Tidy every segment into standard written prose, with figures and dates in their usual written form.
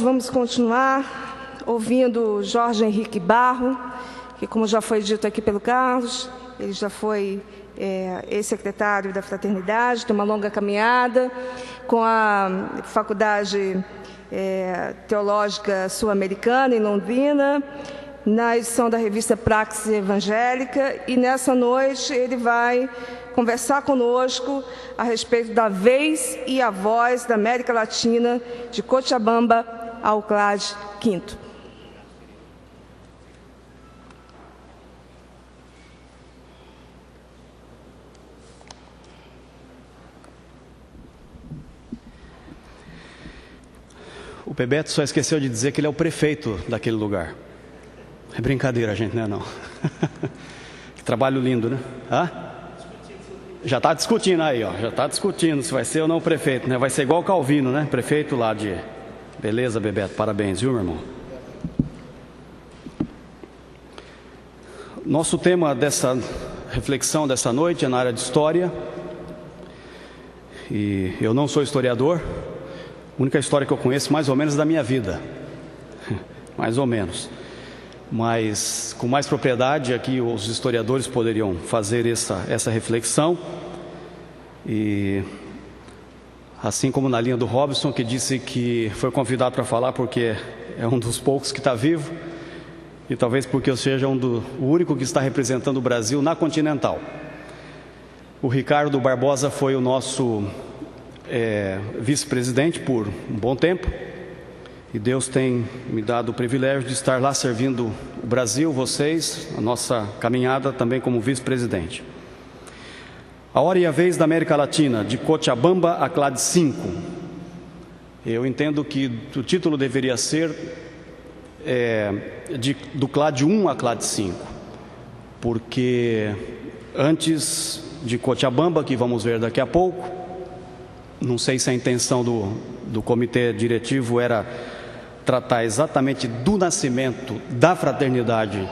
vamos continuar ouvindo Jorge Henrique Barro, que, como já foi dito aqui pelo Carlos, ele já foi ex-secretário da Fraternidade, tem uma longa caminhada com a Faculdade Teológica Sul-Americana, em Londrina, na edição da revista Praxis Evangélica, e nessa noite ele vai conversar conosco a respeito da vez e a voz da América Latina, de Cochabamba ao CLAD V. O Bebeto só esqueceu de dizer que ele é o prefeito daquele lugar. É brincadeira, gente, não é não? Que trabalho lindo, né? Hã? Já está discutindo aí, ó. Já está discutindo se vai ser ou não o prefeito, né? Vai ser igual o Calvino, né? Prefeito lá de... Beleza, Bebeto? Parabéns, viu, meu irmão? Nosso tema dessa reflexão dessa noite é na área de história. E eu não sou historiador. A única história que eu conheço, mais ou menos, da minha vida. Mais ou menos. Mas com mais propriedade aqui os historiadores poderiam fazer essa reflexão. E assim como na linha do Robson, que disse que foi convidado para falar porque é um dos poucos que está vivo, e talvez porque eu seja o único que está representando o Brasil na Continental. O Ricardo Barbosa foi o nosso vice-presidente por um bom tempo. E Deus tem me dado o privilégio de estar lá servindo o Brasil, vocês, a nossa caminhada também como vice-presidente. A hora e a vez da América Latina, de Cochabamba a CLAD V. Eu entendo que o título deveria ser do CLAD I a CLAD V, porque antes de Cochabamba, que vamos ver daqui a pouco, não sei se a intenção do comitê diretivo era tratar exatamente do nascimento da Fraternidade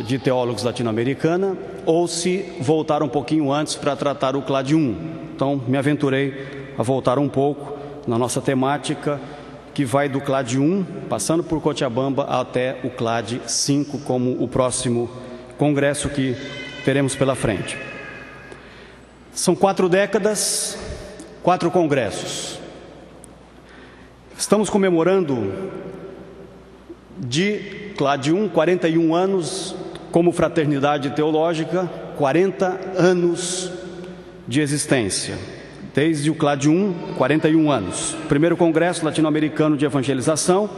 de Teólogos Latino-Americana, ou se voltar um pouquinho antes para tratar o CLAD I. Então, me aventurei a voltar um pouco na nossa temática, que vai do CLAD I, passando por Cochabamba, até o CLAD V, como o próximo congresso que teremos pela frente. São 4 décadas, 4 congressos. Estamos comemorando de CLAD I 41 anos como fraternidade teológica, 40 anos de existência. Desde o CLAD I, 41 anos. O primeiro Congresso Latino-Americano de Evangelização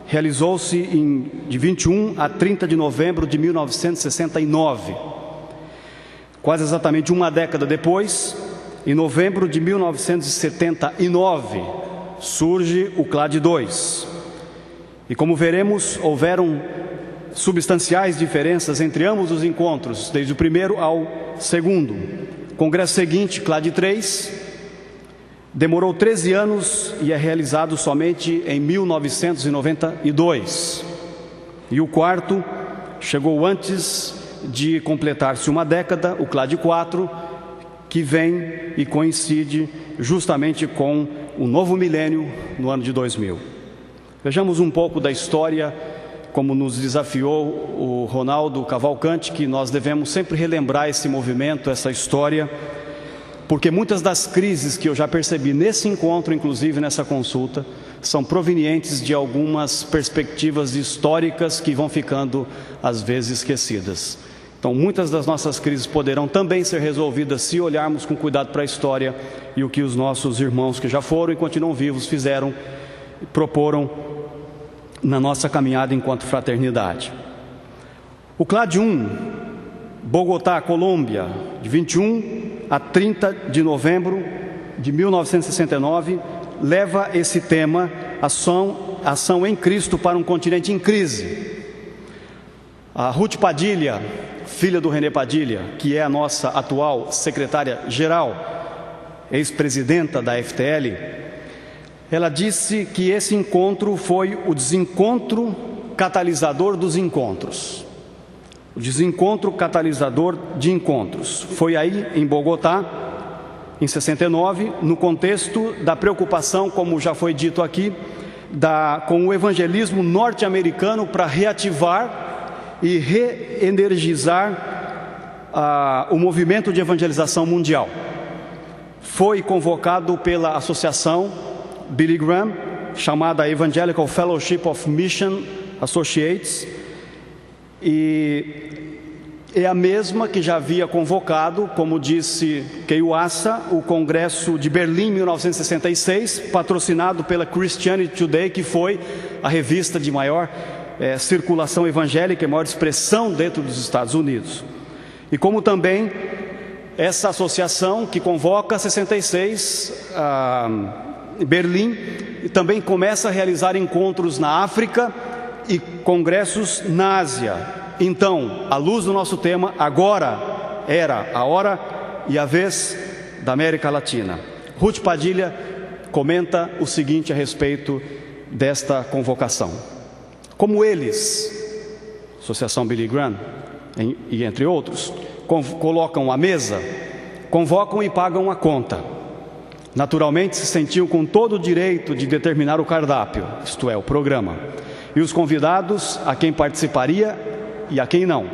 realizou-se de 21 a 30 de novembro de 1969. Quase exatamente uma década depois, em novembro de 1979, surge o CLAD II. E como veremos, houveram substanciais diferenças entre ambos os encontros, desde o primeiro ao segundo. O congresso seguinte, CLAD III, demorou 13 anos e é realizado somente em 1992. E o quarto chegou antes de completar-se uma década, o CLAD IV, que vem e coincide justamente com o novo milênio no ano de 2000. Vejamos um pouco da história, como nos desafiou o Ronaldo Cavalcante, que nós devemos sempre relembrar esse movimento, essa história, porque muitas das crises que eu já percebi nesse encontro, inclusive nessa consulta, são provenientes de algumas perspectivas históricas que vão ficando, às vezes, esquecidas. Então, muitas das nossas crises poderão também ser resolvidas se olharmos com cuidado para a história e o que os nossos irmãos que já foram e continuam vivos fizeram e proporam na nossa caminhada enquanto fraternidade. O CLAD I, Bogotá, Colômbia, de 21 a 30 de novembro de 1969, leva esse tema, ação em Cristo para um continente em crise. A Ruth Padilha, filha do René Padilha, que é a nossa atual secretária-geral, ex-presidenta da FTL, ela disse que esse encontro foi o desencontro catalisador dos encontros. O desencontro catalisador de encontros. Foi aí, em Bogotá, em 69, no contexto da preocupação, como já foi dito aqui, com o evangelismo norte-americano para reativar e reenergizar o movimento de evangelização mundial. Foi convocado pela associação Billy Graham, chamada Evangelical Fellowship of Mission Associates, e é a mesma que já havia convocado, como disse Keio Assa, o Congresso de Berlim em 1966, patrocinado pela Christianity Today, que foi a revista de maior circulação evangélica e maior expressão dentro dos Estados Unidos. E como também essa associação que convoca 66 Berlim, e também começa a realizar encontros na África e congressos na Ásia. Então, à luz do nosso tema, agora era a hora e a vez da América Latina. Ruth Padilha comenta o seguinte a respeito desta convocação. Como eles, Associação Billy Graham e entre outros, colocam a mesa, convocam e pagam a conta. Naturalmente se sentiam com todo o direito de determinar o cardápio, isto é, o programa, e os convidados, a quem participaria e a quem não.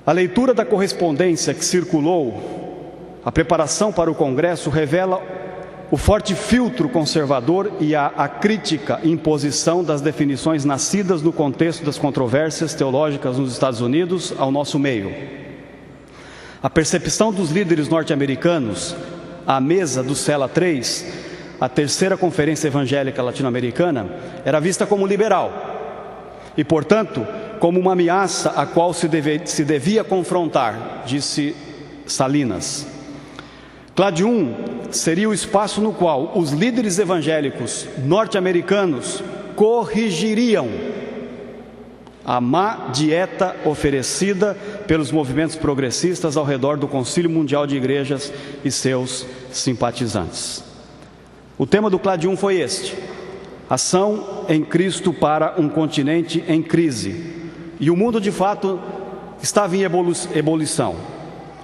A leitura da correspondência que circulou, a preparação para o Congresso, revela o forte filtro conservador e a crítica e imposição das definições nascidas no contexto das controvérsias teológicas nos Estados Unidos ao nosso meio. A percepção dos líderes norte-americanos à mesa do CELA 3, a terceira conferência evangélica latino-americana, era vista como liberal e, portanto, como uma ameaça a qual se devia confrontar, disse Salinas. CLAD I seria o espaço no qual os líderes evangélicos norte-americanos corrigiriam a má dieta oferecida pelos movimentos progressistas ao redor do Concílio Mundial de Igrejas e seus simpatizantes. O tema do CLAD I foi este: ação em Cristo para um continente em crise. E o mundo de fato estava em ebulição.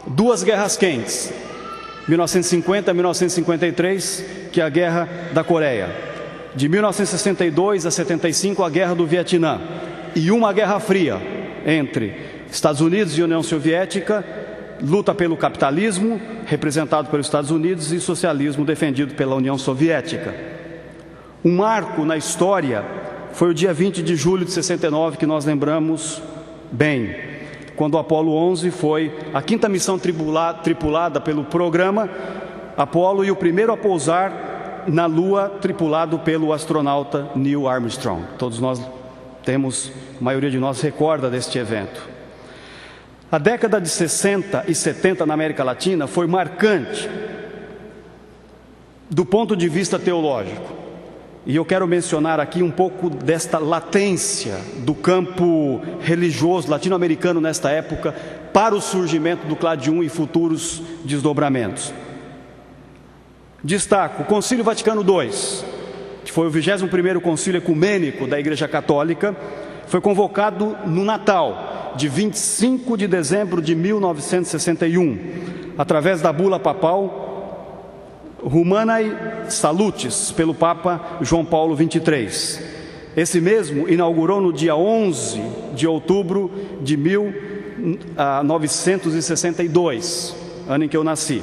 Duas guerras quentes, 1950 a 1953, que é a Guerra da Coreia. De 1962 a 75, a Guerra do Vietnã. E uma Guerra Fria entre Estados Unidos e União Soviética, luta pelo capitalismo, representado pelos Estados Unidos, e socialismo defendido pela União Soviética. Um marco na história foi o dia 20 de julho de 69, que nós lembramos bem, quando o Apollo 11 foi a quinta missão tripulada pelo programa Apollo e o primeiro a pousar na Lua, tripulado pelo astronauta Neil Armstrong. Todos nós temos, a maioria de nós recorda deste evento. A década de 60 e 70 na América Latina foi marcante do ponto de vista teológico. E eu quero mencionar aqui um pouco desta latência do campo religioso latino-americano nesta época para o surgimento do CLAD I e futuros desdobramentos. Destaco o Concílio Vaticano II, que foi o 21º Concílio Ecumênico da Igreja Católica, foi convocado no Natal, de 25 de dezembro de 1961, através da bula papal Humanae Salutis, pelo Papa João Paulo XXIII. Esse mesmo inaugurou no dia 11 de outubro de 1962, ano em que eu nasci.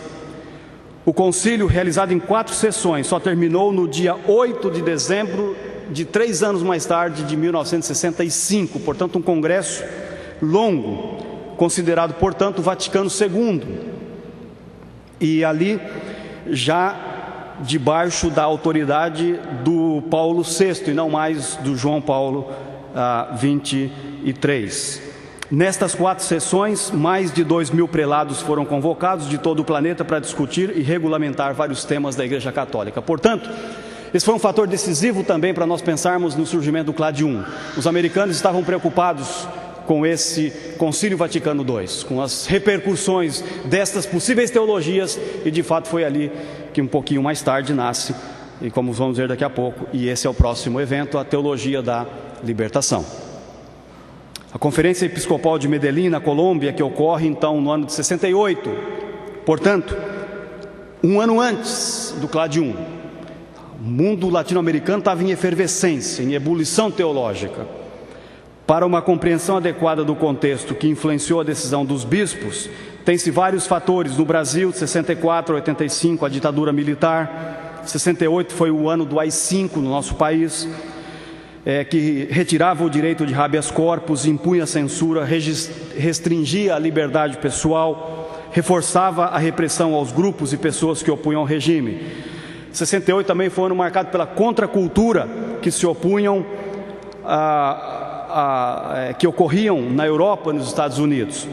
O concílio, realizado em 4 sessões, só terminou no dia 8 de dezembro de 3 anos mais tarde, de 1965. Portanto, um congresso longo, considerado, portanto, Vaticano II. E ali, já debaixo da autoridade do Paulo VI e não mais do João Paulo XXIII. Nestas 4 sessões, mais de 2.000 prelados foram convocados de todo o planeta para discutir e regulamentar vários temas da Igreja Católica. Portanto, esse foi um fator decisivo também para nós pensarmos no surgimento do CLAD I. Os americanos estavam preocupados com esse Concílio Vaticano II, com as repercussões destas possíveis teologias, e de fato foi ali que um pouquinho mais tarde nasce, e como vamos ver daqui a pouco, e esse é o próximo evento, a Teologia da Libertação. A Conferência Episcopal de Medellín, na Colômbia, que ocorre então no ano de 68, portanto, um ano antes do CLAD I. O mundo latino-americano estava em efervescência, em ebulição teológica. Para uma compreensão adequada do contexto que influenciou a decisão dos bispos, tem-se vários fatores. No Brasil, de 64 a 85, a ditadura militar. 68 foi o ano do AI-5 no nosso país, que retirava o direito de habeas corpus, impunha a censura, restringia a liberdade pessoal, reforçava a repressão aos grupos e pessoas que opunham ao regime. 68 também foi um ano marcado pela contracultura que se opunham que ocorriam na Europa e nos Estados Unidos.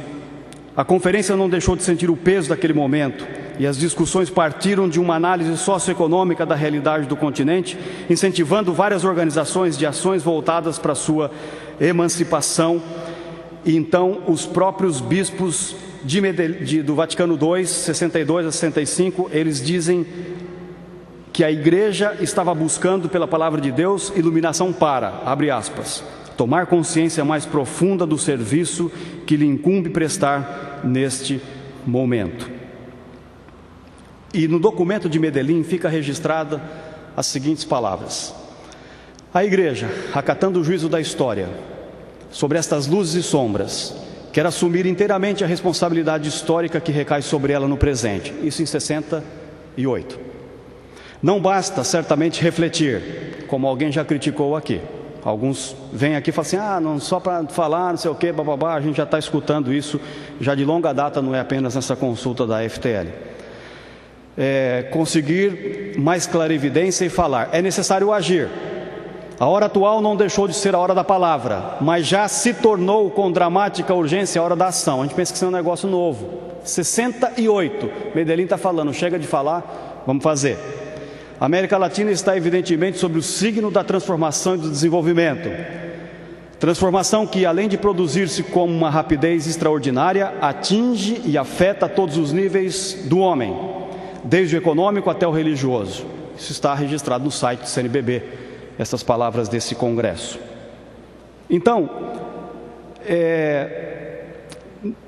A conferência não deixou de sentir o peso daquele momento e as discussões partiram de uma análise socioeconômica da realidade do continente, incentivando várias organizações de ações voltadas para a sua emancipação. E então os próprios bispos do Vaticano II, 62 a 65, eles dizem que a igreja estava buscando pela palavra de Deus iluminação para, abre aspas, tomar consciência mais profunda do serviço que lhe incumbe prestar neste momento. E no documento de Medellín fica registrada as seguintes palavras: a igreja, acatando o juízo da história sobre estas luzes e sombras, quer assumir inteiramente a responsabilidade histórica que recai sobre ela no presente. Isso em 68. Não basta certamente refletir, como alguém já criticou aqui. Alguns vêm aqui e falam assim, não, só para falar, não sei o que, bababá, a gente já está escutando isso, já de longa data, não é apenas nessa consulta da FTL. Conseguir mais clarividência e falar, é necessário agir. A hora atual não deixou de ser a hora da palavra, mas já se tornou com dramática urgência a hora da ação. A gente pensa que isso é um negócio novo. 68, Medellín está falando, chega de falar, vamos fazer. A América Latina está evidentemente sob o signo da transformação e do desenvolvimento. Transformação que, além de produzir-se com uma rapidez extraordinária, atinge e afeta todos os níveis do homem, desde o econômico até o religioso. Isso está registrado no site do CNBB, essas palavras desse congresso. Então,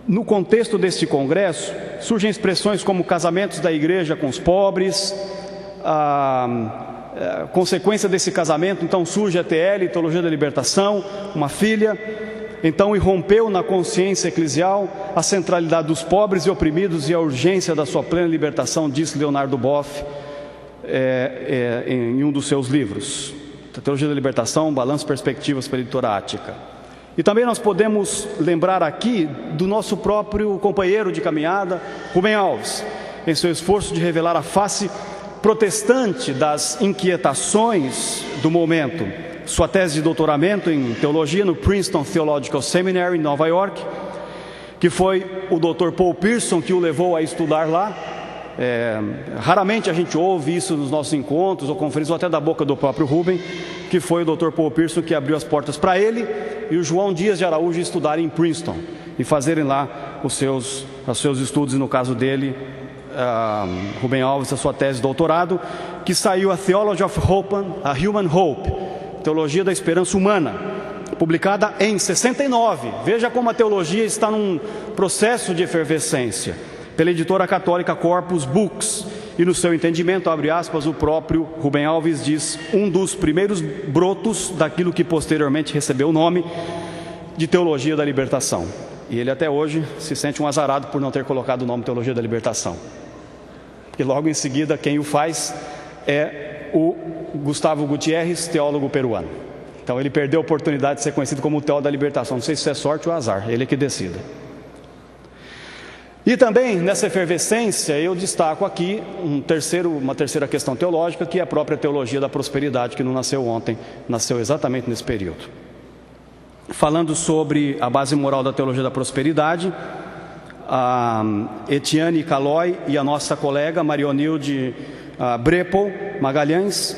no contexto deste congresso, surgem expressões como casamentos da igreja com os pobres. A consequência desse casamento, então surge a TL, Teologia da Libertação, uma filha, então irrompeu na consciência eclesial a centralidade dos pobres e oprimidos e a urgência da sua plena libertação, disse Leonardo Boff em um dos seus livros, a Teologia da Libertação, Balanço e Perspectivas para a Editora Ática. E também nós podemos lembrar aqui do nosso próprio companheiro de caminhada, Rubem Alves, em seu esforço de revelar a face protestante das inquietações do momento. Sua tese de doutoramento em teologia no Princeton Theological Seminary, em Nova York, que foi o Dr. Paul Pierson que o levou a estudar lá. Raramente a gente ouve isso nos nossos encontros ou conferências, ou até da boca do próprio Rubem, que foi o Dr. Paul Pierson que abriu as portas para ele e o João Dias de Araújo estudarem em Princeton e fazerem lá os seus estudos, e no caso dele, Rubem Alves, a sua tese de doutorado, que saiu a Theology of Hope, a Human Hope, Teologia da Esperança Humana, publicada em 69. Veja como a teologia está num processo de efervescência, pela editora católica Corpus Books. E no seu entendimento, abre aspas, o próprio Rubem Alves diz, um dos primeiros brotos daquilo que posteriormente recebeu o nome de Teologia da Libertação. E ele até hoje se sente um azarado por não ter colocado o nome Teologia da Libertação. E logo em seguida quem o faz é o Gustavo Gutierrez, teólogo peruano. Então ele perdeu a oportunidade de ser conhecido como o teólogo da libertação. Não sei se isso é sorte ou azar, ele é que decida. E também nessa efervescência eu destaco aqui uma terceira questão teológica, que é a própria teologia da prosperidade, que não nasceu ontem, nasceu exatamente nesse período. Falando sobre a base moral da teologia da prosperidade, a Etienne Calói e a nossa colega Marionilde Brepo Magalhães,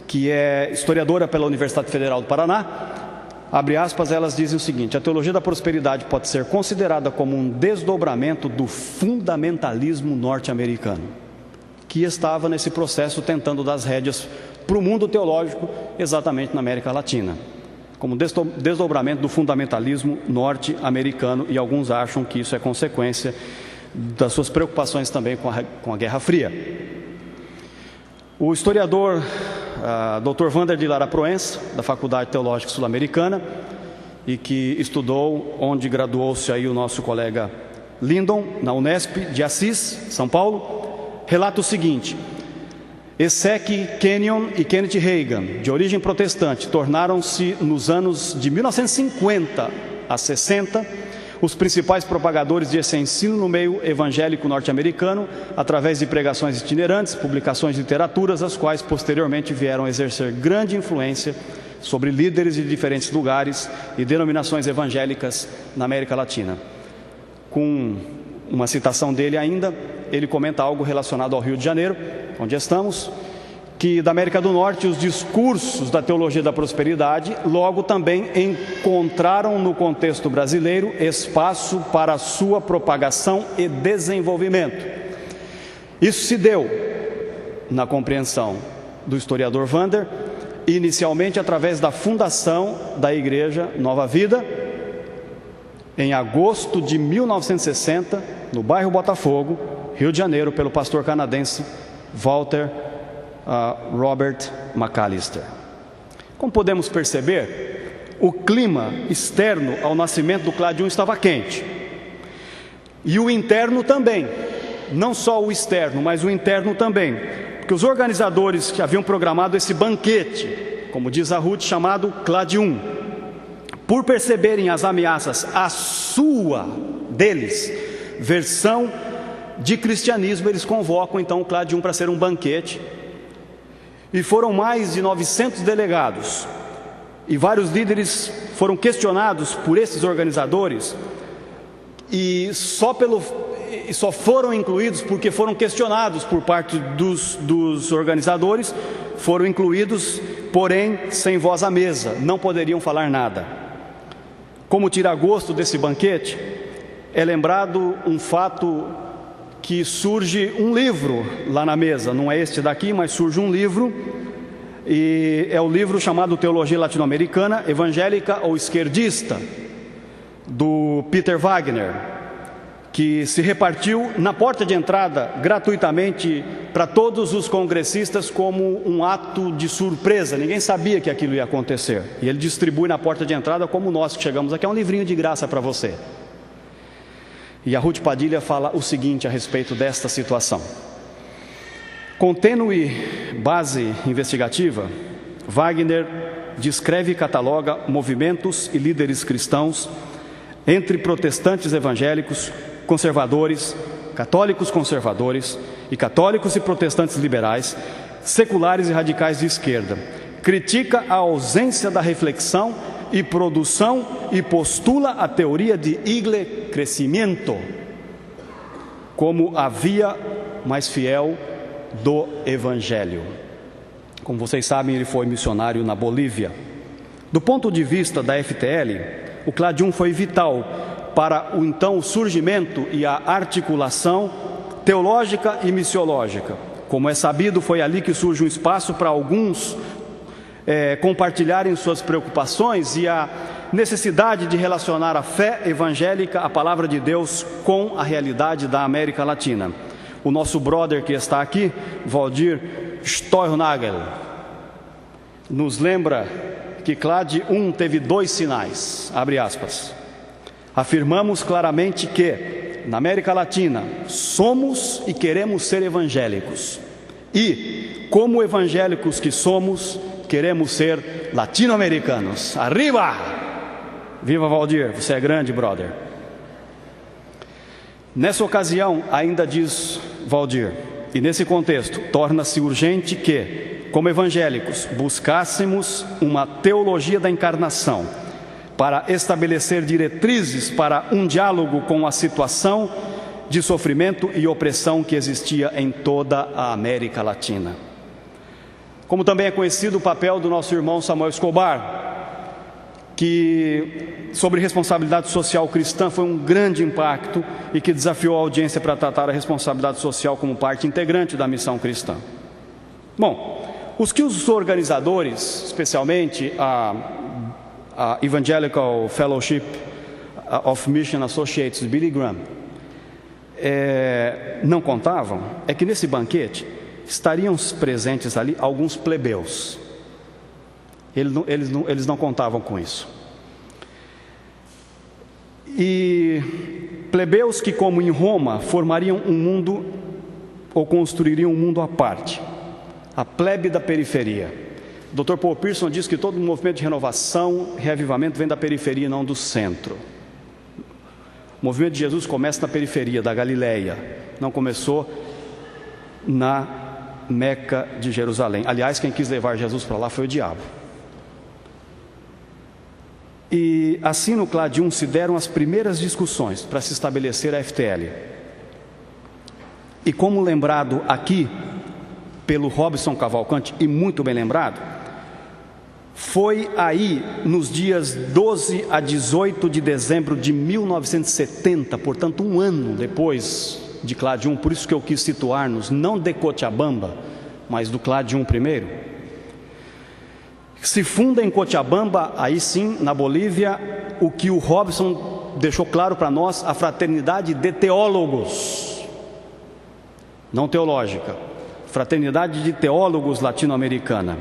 que é historiadora pela Universidade Federal do Paraná, abre aspas, elas dizem o seguinte: a teologia da prosperidade pode ser considerada como um desdobramento do fundamentalismo norte-americano, que estava nesse processo tentando dar as rédeas para o mundo teológico exatamente na América Latina, como desdobramento do fundamentalismo norte-americano, e alguns acham que isso é consequência das suas preocupações também com a Guerra Fria. O historiador Dr. Wander de Lara Proença, da Faculdade Teológica Sul-Americana, e que estudou onde graduou-se aí o nosso colega Lindon, na Unesp de Assis, São Paulo, relata o seguinte: Essek Kenyon e Kenneth Reagan, de origem protestante, tornaram-se nos anos de 1950 a 60 os principais propagadores desse ensino no meio evangélico norte-americano, através de pregações itinerantes, publicações de literaturas, as quais posteriormente vieram a exercer grande influência sobre líderes de diferentes lugares e denominações evangélicas na América Latina. Com uma citação dele ainda, ele comenta algo relacionado ao Rio de Janeiro, onde estamos, que da América do Norte os discursos da teologia da prosperidade logo também encontraram no contexto brasileiro espaço para a sua propagação e desenvolvimento. Isso se deu, na compreensão do historiador Wander, inicialmente através da fundação da Igreja Nova Vida, em agosto de 1960, no bairro Botafogo, Rio de Janeiro, pelo pastor canadense Walter Robert McAllister. Como podemos perceber, o clima externo ao nascimento do Clade I estava quente, e o interno também, não só o externo, mas o interno também, porque os organizadores que haviam programado esse banquete, como diz a Ruth, chamado Clade I, por perceberem as ameaças à sua, deles, versão de cristianismo, eles convocam então o Clade I para ser um banquete, e foram mais de 900 delegados, e vários líderes foram questionados por esses organizadores, e só foram incluídos porque foram questionados por parte dos organizadores, foram incluídos, porém sem voz à mesa, não poderiam falar nada. Como tira-gosto desse banquete, é lembrado um fato que surge um livro lá na mesa, não é este daqui, mas surge um livro, e é o livro chamado Teologia Latino-Americana, Evangélica ou Esquerdista, do Peter Wagner, que se repartiu na porta de entrada gratuitamente para todos os congressistas como um ato de surpresa. Ninguém sabia que aquilo ia acontecer, e ele distribui na porta de entrada como nós que chegamos aqui, é um livrinho de graça para você. E a Ruth Padilha fala o seguinte a respeito desta situação: com tênue base investigativa, Wagner descreve e cataloga movimentos e líderes cristãos entre protestantes evangélicos, conservadores, católicos conservadores e católicos e protestantes liberais, seculares e radicais de esquerda. Critica a ausência da reflexão e produção e postula a teoria de Igle crescimento como a via mais fiel do Evangelho. Como vocês sabem, ele foi missionário na Bolívia. Do ponto de vista da FTL, o Clade I foi vital para o surgimento e a articulação teológica e missiológica. Como é sabido, foi ali que surge um espaço para alguns compartilharem suas preocupações e a necessidade de relacionar a fé evangélica, a palavra de Deus, com a realidade da América Latina. O nosso brother que está aqui, Valdir Steuernagel, nos lembra que Clade I teve 2 sinais, abre aspas: afirmamos claramente que, na América Latina, somos e queremos ser evangélicos, e, como evangélicos que somos, queremos ser latino-americanos. Arriba! Viva Valdir, você é grande, brother. Nessa ocasião, ainda diz Valdir, e nesse contexto, torna-se urgente que, como evangélicos, buscássemos uma teologia da encarnação para estabelecer diretrizes para um diálogo com a situação de sofrimento e opressão que existia em toda a América Latina. Como também é conhecido o papel do nosso irmão Samuel Escobar, que sobre responsabilidade social cristã foi um grande impacto e que desafiou a audiência para tratar a responsabilidade social como parte integrante da missão cristã. Bom, os organizadores, especialmente a Evangelical Fellowship of Mission Associates, Billy Graham, não contavam, é que nesse banquete estariam presentes ali alguns plebeus. Eles não contavam com isso. E plebeus que, como em Roma, formariam um mundo ou construiriam um mundo à parte, a plebe da periferia. O Dr. Paul Pierson diz que todo movimento de renovação, reavivamento vem da periferia e não do centro. O movimento de Jesus começa na periferia da Galileia, não começou na Meca de Jerusalém. Aliás, quem quis levar Jesus para lá foi o diabo. E assim no CLAD 1 se deram as primeiras discussões para se estabelecer a FTL. E como lembrado aqui pelo Robson Cavalcante, e muito bem lembrado, foi aí nos dias 12 a 18 de dezembro de 1970, portanto um ano depois de CLAD 1, por isso que eu quis situar-nos, não de Cochabamba, mas do CLAD 1 primeiro, se funda em Cochabamba, aí sim, na Bolívia, o que o Robson deixou claro para nós, a fraternidade de teólogos, não teológica, fraternidade de teólogos latino-americana.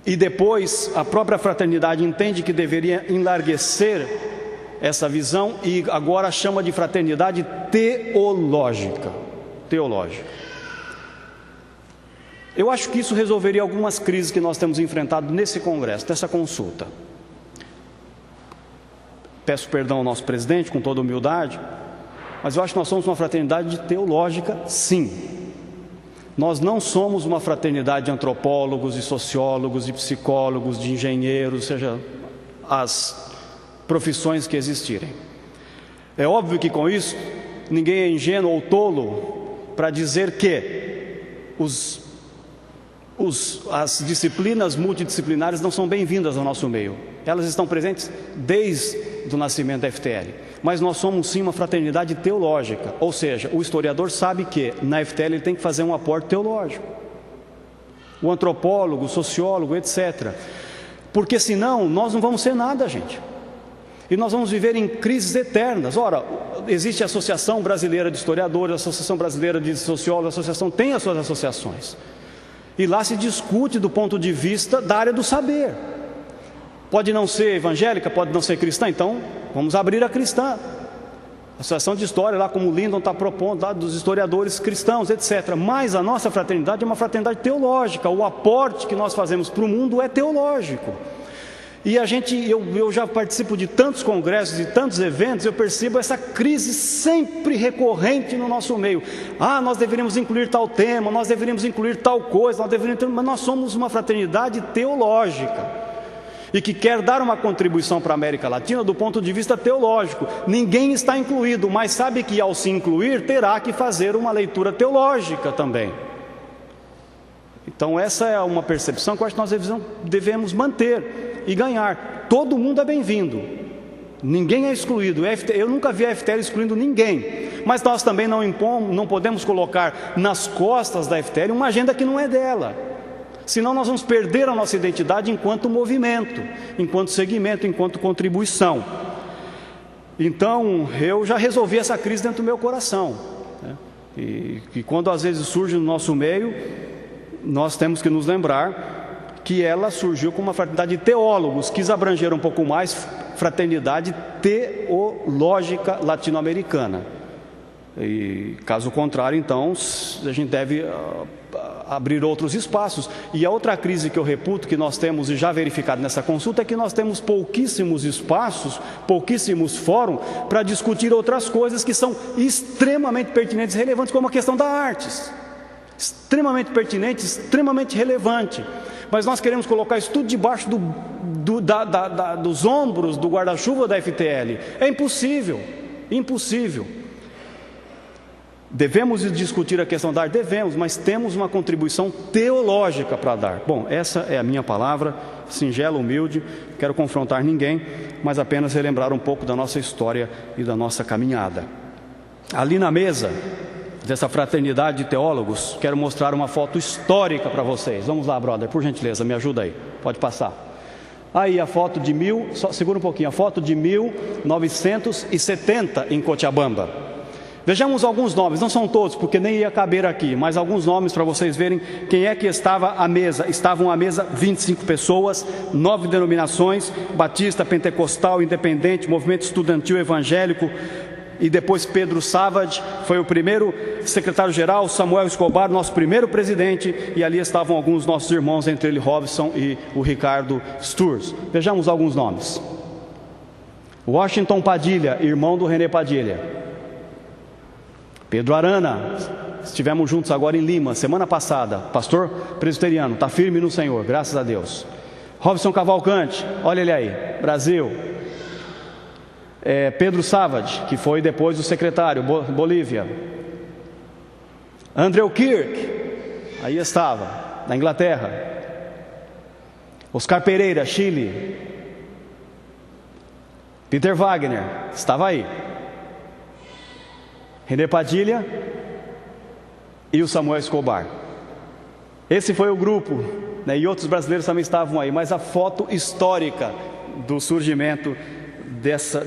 E depois a própria fraternidade entende que deveria enlarguecer essa visão e agora chama de fraternidade teológica. Eu acho que isso resolveria algumas crises que nós temos enfrentado nesse congresso, nessa consulta. Peço perdão ao nosso presidente, com toda humildade, mas eu acho que nós somos uma fraternidade teológica, sim. Nós não somos uma fraternidade de antropólogos, de sociólogos, de psicólogos, de engenheiros, seja as profissões que existirem. É óbvio que com isso, ninguém é ingênuo ou tolo para dizer que as disciplinas multidisciplinares não são bem-vindas ao nosso meio. Elas estão presentes desde o nascimento da FTL. Mas nós somos sim uma fraternidade teológica, ou seja, o historiador sabe que na FTL ele tem que fazer um aporte teológico. O antropólogo, o sociólogo, etc. Porque senão nós não vamos ser nada, gente. E nós vamos viver em crises eternas. Ora, existe a Associação Brasileira de Historiadores, a Associação Brasileira de Sociólogos, a associação tem as suas associações. E lá se discute do ponto de vista da área do saber. Pode não ser evangélica, pode não ser cristã, então vamos abrir a cristã. A Associação de História, lá como o Lindon está propondo, lá dos historiadores cristãos, etc. Mas a nossa fraternidade é uma fraternidade teológica. O aporte que nós fazemos para o mundo é teológico. E eu já participo de tantos congressos e tantos eventos, eu percebo essa crise sempre recorrente no nosso meio. Nós deveríamos incluir tal tema, nós deveríamos incluir tal coisa, mas nós somos uma fraternidade teológica e que quer dar uma contribuição para a América Latina do ponto de vista teológico. Ninguém está incluído, mas sabe que ao se incluir terá que fazer uma leitura teológica também. Então essa é uma percepção que eu acho que nós devemos manter e ganhar. Todo mundo é bem-vindo, ninguém é excluído. Eu nunca vi a FTL excluindo ninguém, mas nós também não podemos colocar nas costas da FTL uma agenda que não é dela, senão nós vamos perder a nossa identidade enquanto movimento, enquanto segmento, enquanto contribuição. Então eu já resolvi essa crise dentro do meu coração, né? E quando às vezes surge no nosso meio, nós temos que nos lembrar que ela surgiu como uma fraternidade de teólogos, quis abranger um pouco mais fraternidade teológica latino-americana. E caso contrário, então, a gente deve abrir outros espaços. E a outra crise que eu reputo, que nós temos e já verificado nessa consulta, é que nós temos pouquíssimos espaços, pouquíssimos fóruns para discutir outras coisas que são extremamente pertinentes e relevantes, como a questão das artes. Extremamente pertinente, extremamente relevante. Mas nós queremos colocar isso tudo debaixo dos ombros do guarda-chuva da FTL. É impossível, impossível. Devemos discutir a questão da arte? Devemos, mas temos uma contribuição teológica para dar. Bom, essa é a minha palavra, singela, humilde, quero confrontar ninguém, mas apenas relembrar um pouco da nossa história e da nossa caminhada. Ali na mesa dessa fraternidade de teólogos, quero mostrar uma foto histórica para vocês. Vamos lá, brother, por gentileza, me ajuda aí, pode passar. Aí a foto de segura um pouquinho, a foto de 1970 em Cochabamba. Vejamos alguns nomes, não são todos, porque nem ia caber aqui, mas alguns nomes para vocês verem quem é que estava à mesa. Estavam à mesa 25 pessoas, 9 denominações: batista, pentecostal, independente, movimento estudantil evangélico, e depois Pedro Savage foi o primeiro secretário-geral, Samuel Escobar, nosso primeiro presidente, e ali estavam alguns nossos irmãos, entre ele Robson e o Ricardo Sturz. Vejamos alguns nomes: Washington Padilha, irmão do René Padilha. Pedro Arana, estivemos juntos agora em Lima, semana passada, pastor presbiteriano, está firme no Senhor, graças a Deus. Robson Cavalcante, olha ele aí, Brasil. Pedro Savage, que foi depois o secretário, Bolívia. Andrew Kirk, aí estava, na Inglaterra. Oscar Pereira, Chile. Peter Wagner, estava aí. René Padilha e o Samuel Escobar. Esse foi o grupo, né? E outros brasileiros também estavam aí, mas a foto histórica do surgimento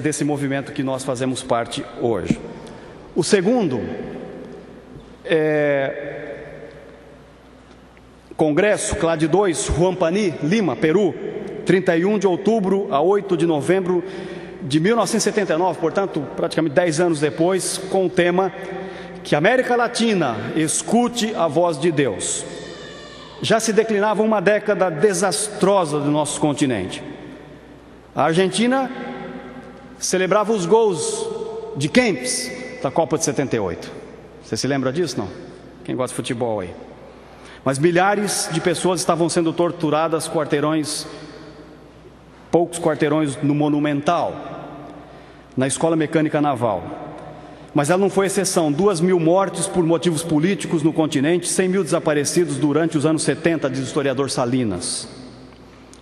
desse movimento que nós fazemos parte hoje. O segundo Congresso CLAD 2, Huampani, Lima, Peru, 31 de outubro a 8 de novembro de 1979, portanto, praticamente 10 anos depois, com o tema que a América Latina escute a voz de Deus. Já se declinava uma década desastrosa do nosso continente. A Argentina celebrava os gols de Kempes da Copa de 78. Você se lembra disso, não? Quem gosta de futebol aí? Mas milhares de pessoas estavam sendo torturadas, poucos quarteirões no Monumental, na Escola Mecânica Naval. Mas ela não foi exceção. 2.000 mortes por motivos políticos no continente, 100.000 desaparecidos durante os anos 70, diz o historiador Salinas.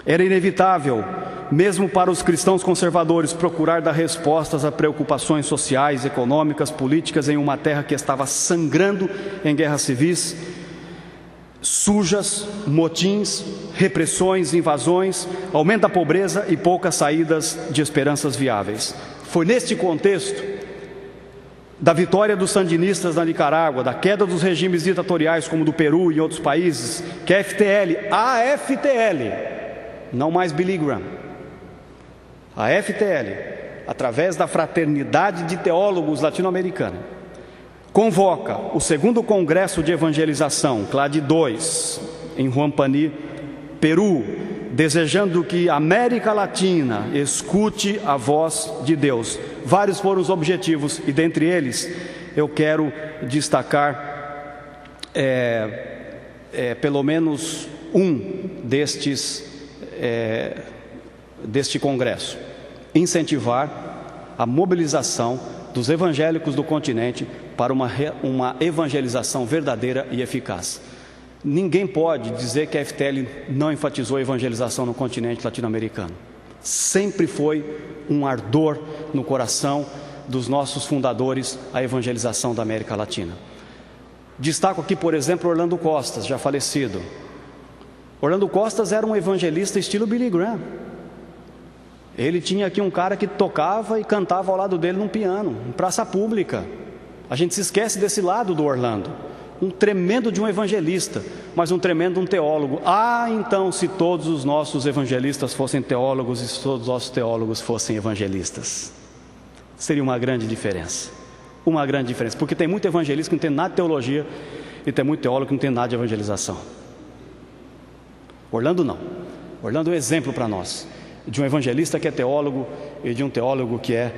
Era inevitável, mesmo para os cristãos conservadores, procurar dar respostas a preocupações sociais, econômicas, políticas em uma terra que estava sangrando em guerras civis, sujas, motins, repressões, invasões, aumento da pobreza e poucas saídas de esperanças viáveis. Foi neste contexto da vitória dos sandinistas na Nicarágua, da queda dos regimes ditatoriais como do Peru e em outros países, que a FTL, não mais Billy Graham, a FTL, através da Fraternidade de Teólogos Latino-Americana, convoca o segundo Congresso de Evangelização, CLAD 2, em Huampani, Peru, desejando que a América Latina escute a voz de Deus. Vários foram os objetivos, e dentre eles eu quero destacar pelo menos um deste congresso: incentivar a mobilização dos evangélicos do continente para uma evangelização verdadeira e eficaz. Ninguém pode dizer que a FTL não enfatizou a evangelização no continente latino-americano. Sempre foi um ardor no coração dos nossos fundadores a evangelização da América Latina. Destaco aqui, por exemplo, Orlando Costas, já falecido. Orlando Costas era um evangelista estilo Billy Graham. Ele tinha aqui um cara que tocava e cantava ao lado dele num piano, em praça pública. A gente se esquece desse lado do Orlando. Um tremendo de um evangelista, mas um tremendo de um teólogo. Então, se todos os nossos evangelistas fossem teólogos e se todos os nossos teólogos fossem evangelistas, seria uma grande diferença. Uma grande diferença, porque tem muito evangelista que não tem nada de teologia e tem muito teólogo que não tem nada de evangelização. Orlando não. Orlando é um exemplo para nós, de um evangelista que é teólogo e de um teólogo que é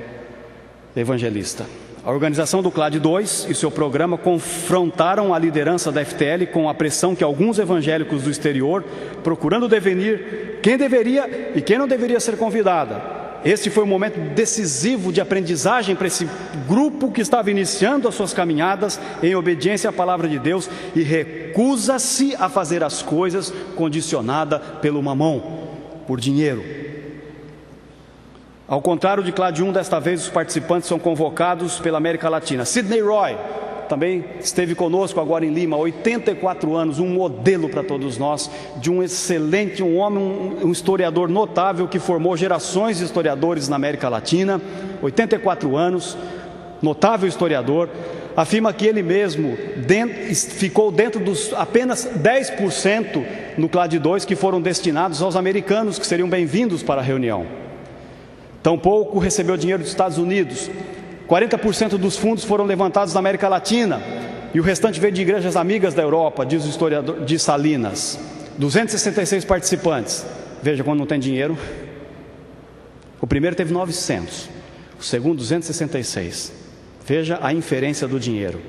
evangelista. A organização do CLAD 2 e seu programa confrontaram a liderança da FTL com a pressão que alguns evangélicos do exterior, procurando definir quem deveria e quem não deveria ser convidada. Este foi um momento decisivo de aprendizagem para esse grupo que estava iniciando as suas caminhadas em obediência à palavra de Deus e recusa-se a fazer as coisas condicionada pelo mamão, por dinheiro. Ao contrário de CLAD 1, desta vez os participantes são convocados pela América Latina. Sidney Roy também esteve conosco agora em Lima, 84 anos, um modelo para todos nós, de um excelente, um homem, um historiador notável que formou gerações de historiadores na América Latina, 84 anos, notável historiador, afirma que ele mesmo ficou dentro dos apenas 10% no CLAD 2 que foram destinados aos americanos, que seriam bem-vindos para a reunião. Tampouco recebeu dinheiro dos Estados Unidos. 40% dos fundos foram levantados na América Latina e o restante veio de igrejas amigas da Europa, diz o historiador, diz Salinas. 266 participantes. Veja, quando não tem dinheiro. O primeiro teve 900, o segundo 266. Veja a inferência do dinheiro.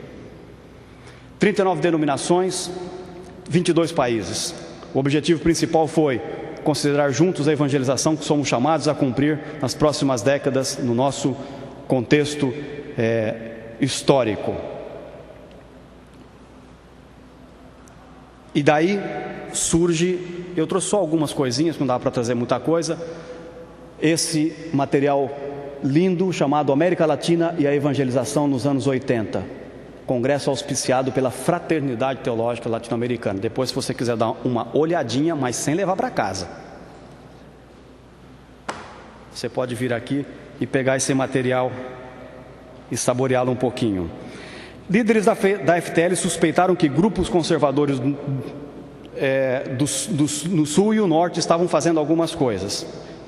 39 denominações, 22 países. O objetivo principal foi considerar juntos a evangelização que somos chamados a cumprir nas próximas décadas no nosso contexto histórico. E daí surge, eu trouxe só algumas coisinhas, não dá para trazer muita coisa, esse material lindo chamado América Latina e a Evangelização nos anos 80, congresso auspiciado pela Fraternidade Teológica Latino-Americana. Depois, se você quiser dar uma olhadinha, mas sem levar para casa, você pode vir aqui e pegar esse material e saboreá-lo um pouquinho. Líderes da FTL suspeitaram que grupos conservadores no sul e o norte estavam fazendo algumas coisas.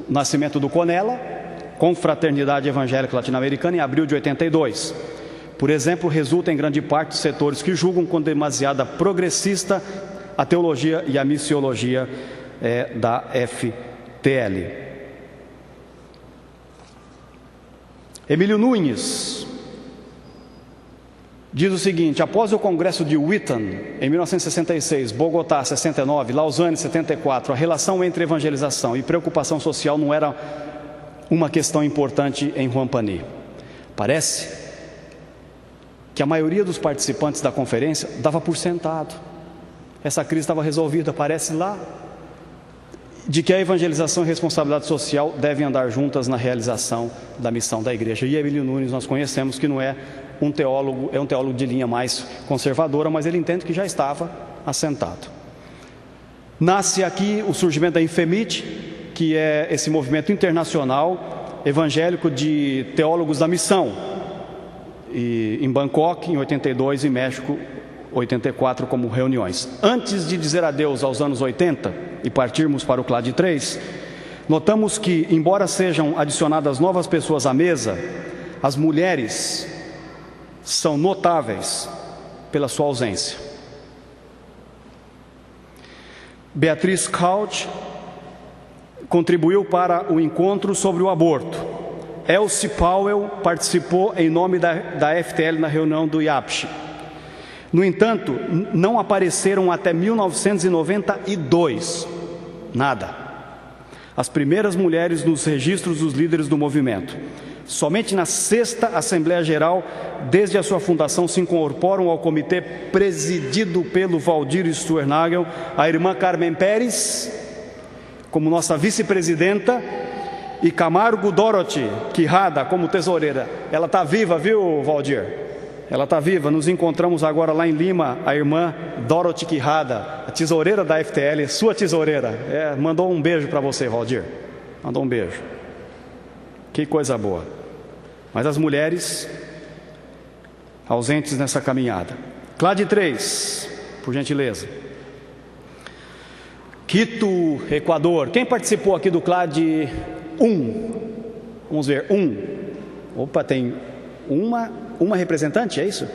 Nascimento do CONELA, Confraternidade Evangélica Latino-Americana, em abril de 82. Por exemplo, resulta em grande parte de setores que julgam com demasiada progressista a teologia e a missiologia da FTL. Emílio Nunes diz o seguinte: após o Congresso de Wheaton, em 1966, Bogotá, 69, Lausanne, 74, a relação entre evangelização e preocupação social não era uma questão importante em Huampani. Parece que a maioria dos participantes da conferência dava por sentado. Essa crise estava resolvida, parece lá, de que a evangelização e a responsabilidade social devem andar juntas na realização da missão da igreja. E Emílio Nunes nós conhecemos que não é um teólogo, é um teólogo de linha mais conservadora, mas ele entende que já estava assentado. Nasce aqui o surgimento da INFEMIT, que é esse movimento internacional evangélico de teólogos da missão, e em Bangkok em 82 e México 84 como reuniões. Antes de dizer adeus aos anos 80 e partirmos para o CLAD 3, notamos que, embora sejam adicionadas novas pessoas à mesa, as mulheres são notáveis pela sua ausência. Beatriz Couch contribuiu para o encontro sobre o aborto. Elsie Powell participou em nome da FTL na reunião do IAPSH. No entanto, não apareceram até 1992. Nada. As primeiras mulheres nos registros dos líderes do movimento. Somente na 6ª Assembleia Geral, desde a sua fundação, se incorporam ao comitê presidido pelo Valdir Stuernagel, a irmã Carmen Pérez, como nossa vice-presidenta, e Camargo Dorothy Quijada como tesoureira. Ela está viva, viu, Valdir? Ela está viva. Nos encontramos agora lá em Lima, a irmã Dorothy Quijada, a tesoureira da FTL, sua tesoureira. Mandou um beijo para você, Valdir. Mandou um beijo. Que coisa boa. Mas as mulheres ausentes nessa caminhada. CLAD 3, por gentileza. Quito, Equador. Quem participou aqui do CLAD 1? Vamos ver, 1. Opa, tem uma representante, é isso?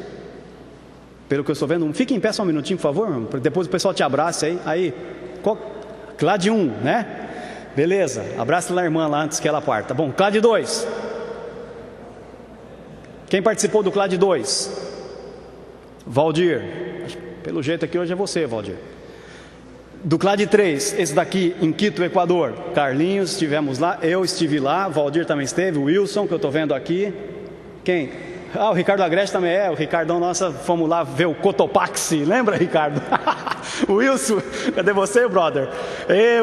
Pelo que eu estou vendo, fique em pé só um minutinho, por favor, depois o pessoal te abraça aí. CLAD 1, né? Beleza, abraça a irmã lá antes que ela parta. Bom, CLAD 2. Quem participou do CLAD 2? Valdir. Pelo jeito aqui hoje é você, Valdir. Do CLAD 3, esse daqui em Quito, Equador. Carlinhos, estivemos lá, eu estive lá, Valdir também esteve, o Wilson, que eu estou vendo aqui. Quem? O Ricardo Agreste também o Ricardão, nossa, fomos lá ver o Cotopaxi, lembra, Ricardo? O Wilson, cadê você, brother?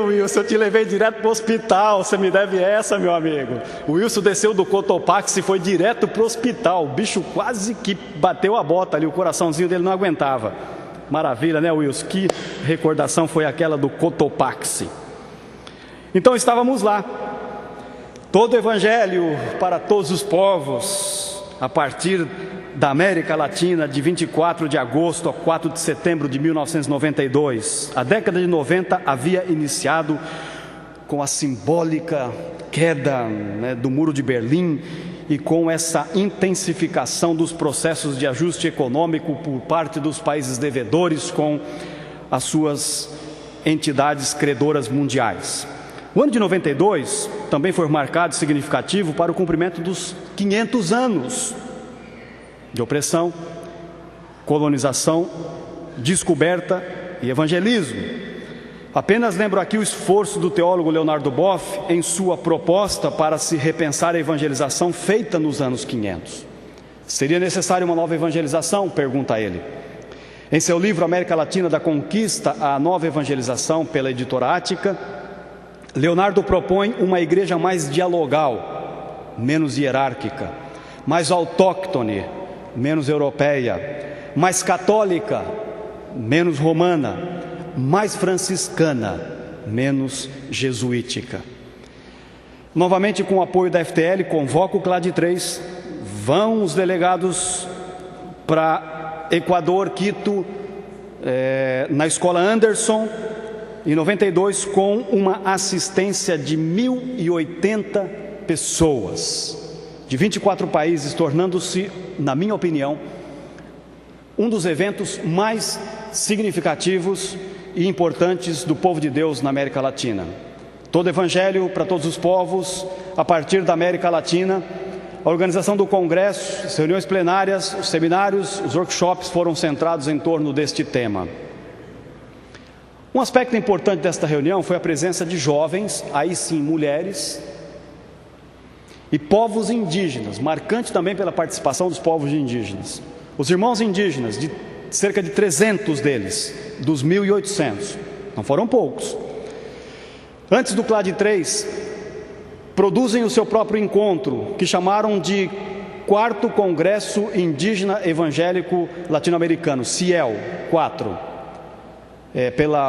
Wilson, eu te levei direto para o hospital, você me deve essa, meu amigo. O Wilson desceu do Cotopaxi e foi direto para o hospital, o bicho quase que bateu a bota ali, o coraçãozinho dele não aguentava. Maravilha, né, Wilson? Que recordação foi aquela do Cotopaxi. Então estávamos lá, todo o evangelho para todos os povos, a partir da América Latina, de 24 de agosto a 4 de setembro de 1992. A década de 90 havia iniciado com a simbólica queda, do Muro de Berlim e com essa intensificação dos processos de ajuste econômico por parte dos países devedores com as suas entidades credoras mundiais. O ano de 92 também foi marcado e significativo para o cumprimento dos 500 anos de opressão, colonização, descoberta e evangelismo. Apenas lembro aqui o esforço do teólogo Leonardo Boff em sua proposta para se repensar a evangelização feita nos anos 500. Seria necessária uma nova evangelização? Pergunta ele. Em seu livro América Latina da Conquista, a nova evangelização, pela editora Ática, Leonardo propõe uma igreja mais dialogal, menos hierárquica, mais autóctone, menos europeia, mais católica, menos romana, mais franciscana, menos jesuítica. Novamente, com o apoio da FTL, convoca o CLAD 3, vão os delegados para Equador, Quito, na escola Anderson, em 92, com uma assistência de 1.080 pessoas, de 24 países, tornando-se, na minha opinião, um dos eventos mais significativos e importantes do povo de Deus na América Latina. Todo evangelho para todos os povos, a partir da América Latina. A organização do congresso, as reuniões plenárias, os seminários, os workshops foram centrados em torno deste tema. Um aspecto importante desta reunião foi a presença de jovens, aí sim mulheres, e povos indígenas, marcante também pela participação dos povos indígenas. Os irmãos indígenas, de cerca de 300 deles, dos 1.800, não foram poucos. Antes do CLAD 3, produzem o seu próprio encontro, que chamaram de 4º Congresso Indígena Evangélico Latino-Americano, CIEL 4,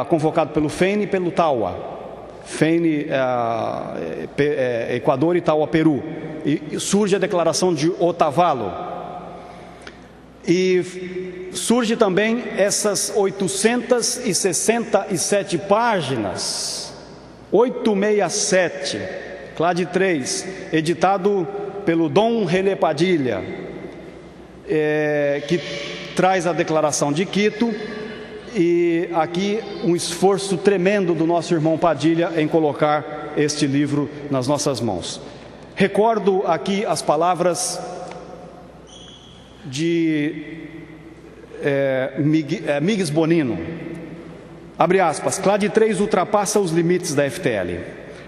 convocado pelo FENE e pelo TAUA. FENE, Equador, e TAUA, Peru. E surge a declaração de Otavalo. E surge também essas 867 páginas, 867, CLAD 3, editado pelo Dom René Padilha, que traz a declaração de Quito, e aqui um esforço tremendo do nosso irmão Padilha em colocar este livro nas nossas mãos. Recordo aqui as palavras de Migues Bonino, abre aspas, CLAD 3 ultrapassa os limites da FTL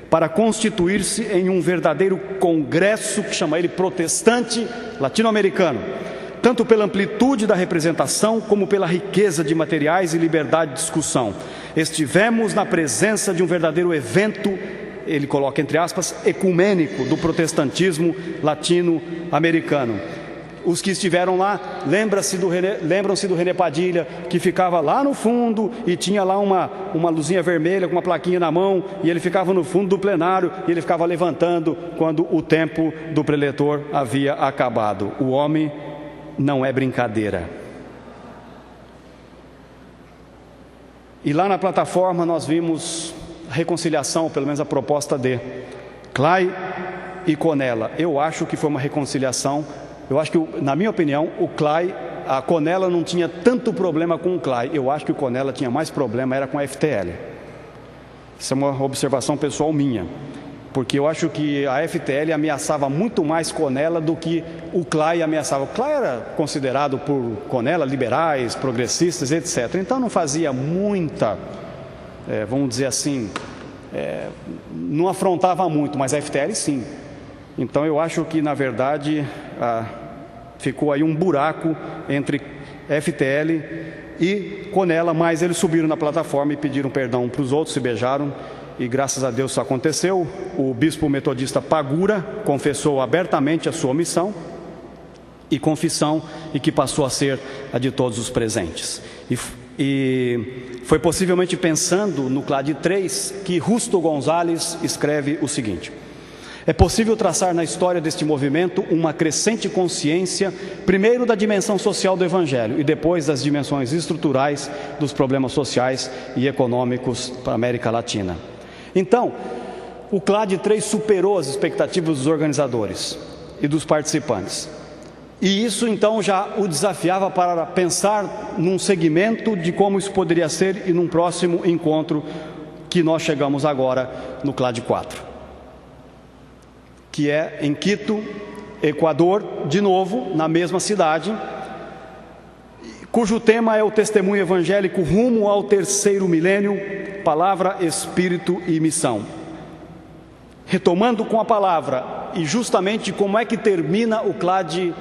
para constituir-se em um verdadeiro congresso, que chama ele protestante latino-americano, tanto pela amplitude da representação como pela riqueza de materiais e liberdade de discussão. Estivemos na presença de um verdadeiro evento, ele coloca entre aspas, ecumênico do protestantismo latino-americano. Os que estiveram lá lembram-se do René Padilha, que ficava lá no fundo e tinha lá uma luzinha vermelha com uma plaquinha na mão, e ele ficava no fundo do plenário e ele ficava levantando quando o tempo do preletor havia acabado. O homem não é brincadeira. E lá na plataforma nós vimos a reconciliação, pelo menos a proposta de Clay e Conella. Eu acho que foi uma reconciliação. Eu acho que, na minha opinião, a Conella não tinha tanto problema com o Clay. Eu acho que o Conella tinha mais problema, era com a FTL. Isso é uma observação pessoal minha. Porque eu acho que a FTL ameaçava muito mais Conella do que o Clay ameaçava. O Clay era considerado por Conella liberais, progressistas, etc. Então não fazia muita, vamos dizer assim, não afrontava muito, mas a FTL sim. Então eu acho que, na verdade, ficou aí um buraco entre FTL e Conella, mas eles subiram na plataforma e pediram perdão para os outros, se beijaram. E graças a Deus isso aconteceu. O bispo metodista Pagura confessou abertamente a sua omissão e confissão, e que passou a ser a de todos os presentes. E foi possivelmente pensando no CLAD 3 que Justo Gonzalez escreve o seguinte: É possível traçar na história deste movimento uma crescente consciência, primeiro da dimensão social do Evangelho e depois das dimensões estruturais dos problemas sociais e econômicos para a América Latina. Então, o CLAD 3 superou as expectativas dos organizadores e dos participantes. E isso então já o desafiava para pensar num segmento de como isso poderia ser e num próximo encontro que nós chegamos agora no CLAD 4. Que é em Quito, Equador, de novo, na mesma cidade, cujo tema é o testemunho evangélico rumo ao terceiro milênio, palavra, espírito e missão. Retomando com a palavra, e justamente como é que termina o CLAD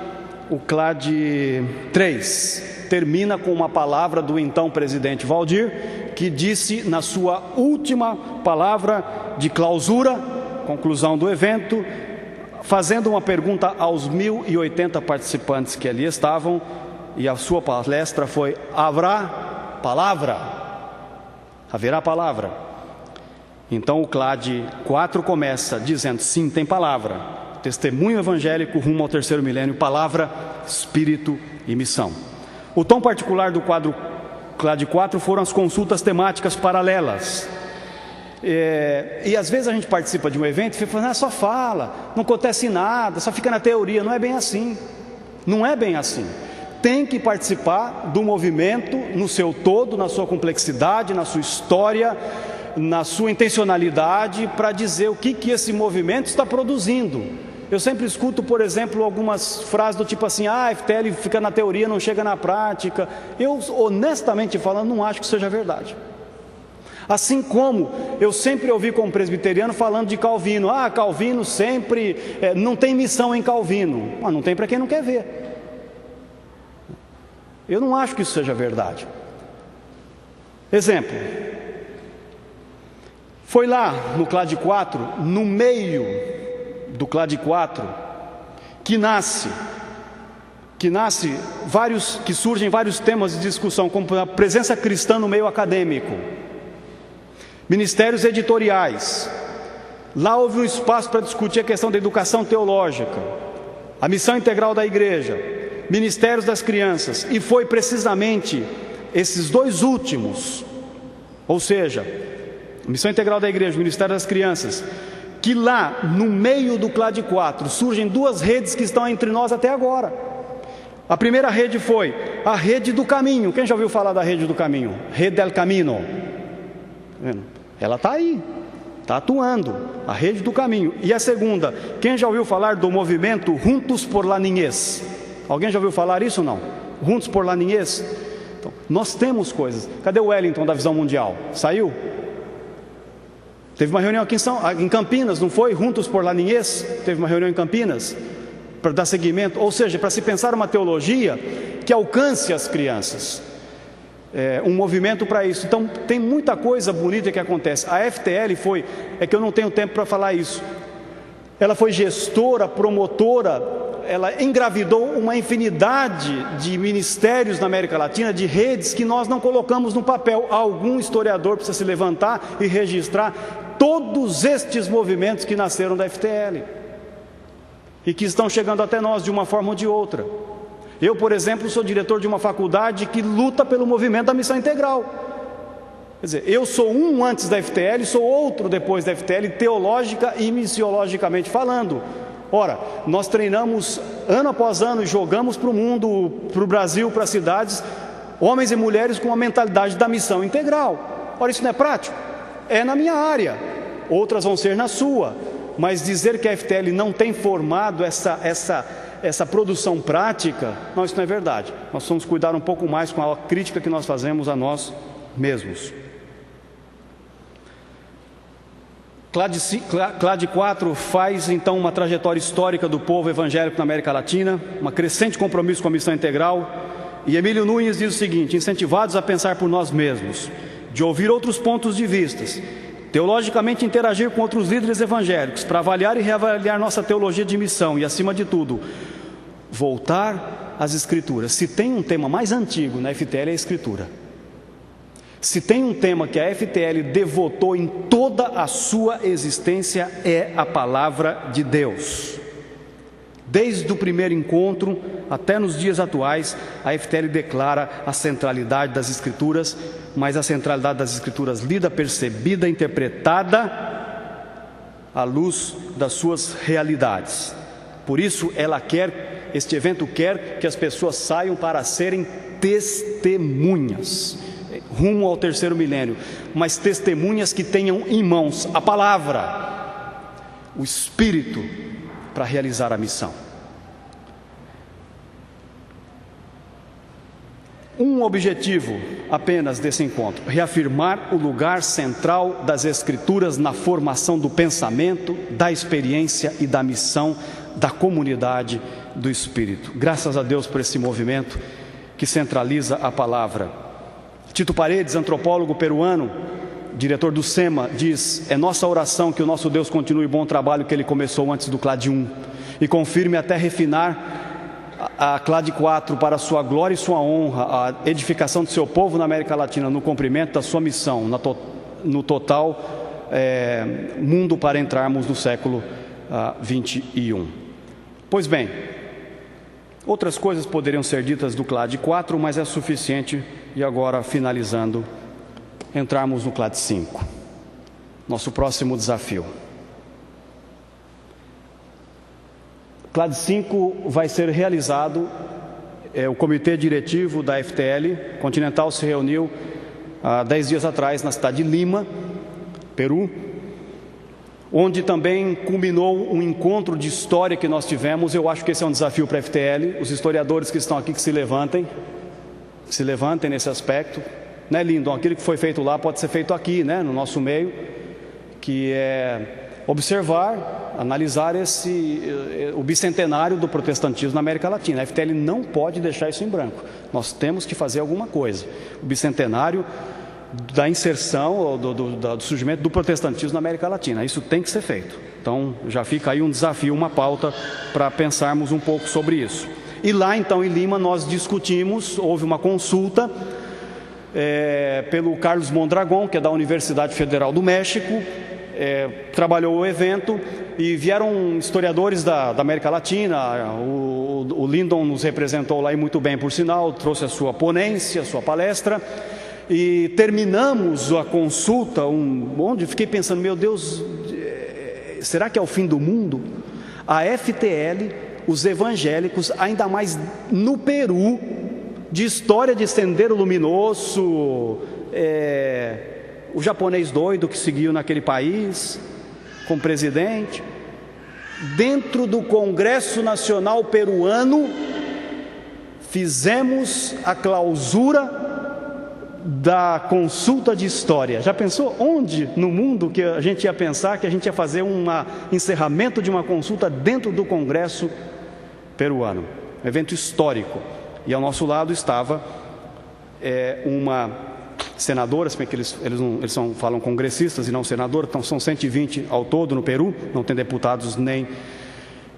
3, termina com uma palavra do então presidente Valdir, que disse na sua última palavra de clausura, conclusão do evento, fazendo uma pergunta aos 1.080 participantes que ali estavam, e a sua palestra foi: haverá palavra? Haverá palavra? Então o CLAD 4 começa dizendo: sim, tem palavra, testemunho evangélico rumo ao terceiro milênio, palavra, espírito e missão. O tom particular do quadro CLAD 4 foram as consultas temáticas paralelas. E às vezes a gente participa de um evento e fica falando: só fala, não acontece nada, só fica na teoria. Não é bem assim, não é bem assim. Tem que participar do movimento no seu todo, na sua complexidade, na sua história, na sua intencionalidade, para dizer o que esse movimento está produzindo. Eu sempre escuto, por exemplo, algumas frases do tipo assim: a FTL fica na teoria, não chega na prática. Eu, honestamente falando, não acho que seja verdade. Assim como eu sempre ouvi como presbiteriano falando de Calvino: Calvino sempre não tem missão em Calvino. Mas não tem para quem não quer ver. Eu não acho que isso seja verdade. Exemplo: foi lá no CLAD 4, no meio do CLAD 4, que surgem vários temas de discussão, como a presença cristã no meio acadêmico, ministérios editoriais. Lá houve um espaço para discutir a questão da educação teológica, a missão integral da igreja, ministérios das crianças, e foi precisamente esses dois últimos, ou seja, a missão integral da igreja, o ministério das crianças, que lá no meio do CLAD 4 surgem duas redes que estão entre nós até agora. A primeira rede foi a rede do caminho. Quem já ouviu falar da rede do caminho? Rede del Camino. Ela está aí, está atuando, a rede do caminho. E a segunda, quem já ouviu falar do movimento Juntos por la Niñez? Alguém já ouviu falar isso ou não? Juntos por la Niñez? Então, nós temos coisas. Cadê o Wellington da Visão Mundial? Saiu? Teve uma reunião aqui em Campinas, não foi? Juntos por la Niñez? Teve uma reunião em Campinas para dar seguimento, ou seja, para se pensar uma teologia que alcance as crianças. Um movimento para isso. Então tem muita coisa bonita que acontece. A FTL é que eu não tenho tempo para falar isso, ela foi gestora, promotora, ela engravidou uma infinidade de ministérios na América Latina, de redes que nós não colocamos no papel. Algum historiador precisa se levantar e registrar todos estes movimentos que nasceram da FTL e que estão chegando até nós de uma forma ou de outra. Eu, por exemplo, sou diretor de uma faculdade que luta pelo movimento da missão integral. Quer dizer, eu sou um antes da FTL, sou outro depois da FTL, teológica e missiologicamente falando. Ora, nós treinamos ano após ano e jogamos para o mundo, para o Brasil, para as cidades, homens e mulheres com a mentalidade da missão integral. Ora, isso não é prático? É na minha área, outras vão ser na sua. Mas dizer que a FTL não tem formado essa produção prática, não, isso não é verdade. Nós vamos cuidar um pouco mais com a crítica que nós fazemos a nós mesmos. CLAD 4 faz então uma trajetória histórica do povo evangélico na América Latina, um crescente compromisso com a missão integral. E Emílio Nunes diz o seguinte: incentivados a pensar por nós mesmos, de ouvir outros pontos de vista, teologicamente interagir com outros líderes evangélicos, para avaliar e reavaliar nossa teologia de missão e, acima de tudo, voltar às Escrituras. Se tem um tema mais antigo na FTL, é a Escritura. Se tem um tema que a FTL devotou em toda a sua existência, é a palavra de Deus. Desde o primeiro encontro até nos dias atuais, a FTL declara a centralidade das Escrituras, mas a centralidade das Escrituras lida, percebida, interpretada à luz das suas realidades. Por isso, este evento quer que as pessoas saiam para serem testemunhas, rumo ao terceiro milênio, mas testemunhas que tenham em mãos a palavra, o Espírito, para realizar a missão. Um objetivo apenas desse encontro: reafirmar o lugar central das Escrituras na formação do pensamento, da experiência e da missão da comunidade do Espírito. Graças a Deus por esse movimento que centraliza a palavra. Tito Paredes, antropólogo peruano, diretor do SEMA, diz: é nossa oração que o nosso Deus continue o bom trabalho que ele começou antes do CLAD 1 e confirme até refinar a CLAD 4 para a sua glória e sua honra, a edificação do seu povo na América Latina, no cumprimento da sua missão, no total mundo para entrarmos no século 21. Pois bem, outras coisas poderiam ser ditas do CLAD 4, mas é suficiente. E agora, finalizando, entrarmos no CLAD 5, nosso próximo desafio. CLAD 5 vai ser realizado, o comitê diretivo da FTL Continental se reuniu há 10 dias atrás na cidade de Lima, Peru, onde também culminou um encontro de história que nós tivemos. Eu acho que esse é um desafio para a FTL, os historiadores que estão aqui que se levantem nesse aspecto, né, Lindon? Aquilo que foi feito lá pode ser feito aqui, né, no nosso meio, que é observar, analisar o bicentenário do protestantismo na América Latina. A FTL não pode deixar isso em branco. Nós temos que fazer alguma coisa. O bicentenário da inserção, do surgimento do protestantismo na América Latina. Isso tem que ser feito. Então, já fica aí um desafio, uma pauta para pensarmos um pouco sobre isso. E lá, então, em Lima, nós discutimos, houve uma consulta pelo Carlos Mondragon, que é da Universidade Federal do México, trabalhou o evento e vieram historiadores da América Latina. O Lindon nos representou lá e muito bem, por sinal, trouxe a sua ponência, a sua palestra, e terminamos a consulta, onde fiquei pensando, meu Deus, será que é o fim do mundo? A FTL, os evangélicos, ainda mais no Peru, de história de Sendero Luminoso, o japonês doido que seguiu naquele país, com o presidente, dentro do Congresso Nacional Peruano, fizemos a clausura da consulta de história. Já pensou onde no mundo que a gente ia pensar que a gente ia fazer um encerramento de uma consulta dentro do Congresso peruano? Um evento histórico. E ao nosso lado estava uma senadora, se bem que eles falam congressistas e não senador, então são 120 ao todo no Peru, não tem deputados nem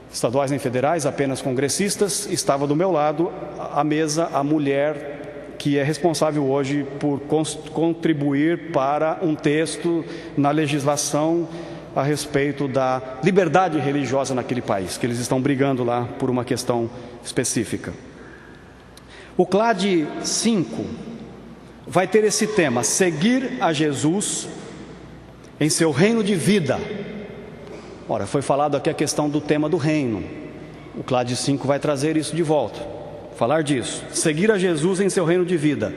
estaduais nem federais, apenas congressistas. Estava do meu lado à mesa a mulher que é responsável hoje por contribuir para um texto na legislação a respeito da liberdade religiosa naquele país, que eles estão brigando lá por uma questão específica. O CLAD 5 vai ter esse tema: seguir a Jesus em seu reino de vida. Ora, foi falado aqui a questão do tema do reino. O CLAD 5 vai trazer isso de volta, falar disso. Seguir a Jesus em seu reino de vida.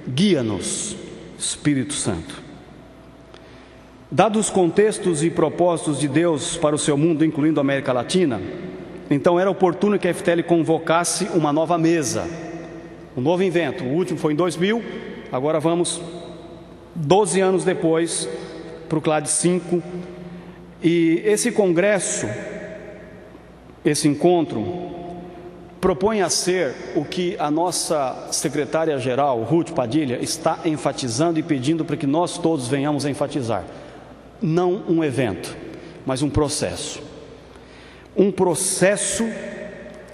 Guia-nos, Espírito Santo. Dados os contextos e propósitos de Deus para o seu mundo, incluindo a América Latina, então era oportuno que a FTL convocasse uma nova mesa, um novo evento. O último foi em 2000, agora vamos 12 anos depois para o CLAD 5. E esse congresso, esse encontro, propõe a ser o que a nossa secretária-geral, Ruth Padilha, está enfatizando e pedindo para que nós todos venhamos a enfatizar. Não um evento, mas um processo. Um processo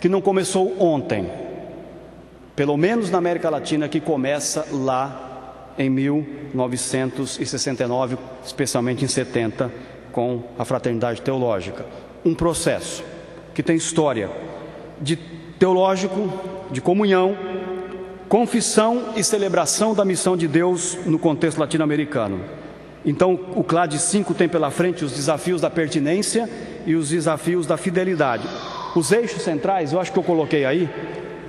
que não começou ontem, pelo menos na América Latina, que começa lá em 1969, especialmente em 70, com a Fraternidade Teológica. Um processo que tem história de teológico, de comunhão, confissão e celebração da missão de Deus no contexto latino-americano. Então, o CLAD 5 tem pela frente os desafios da pertinência e os desafios da fidelidade. Os eixos centrais, eu acho que eu coloquei aí,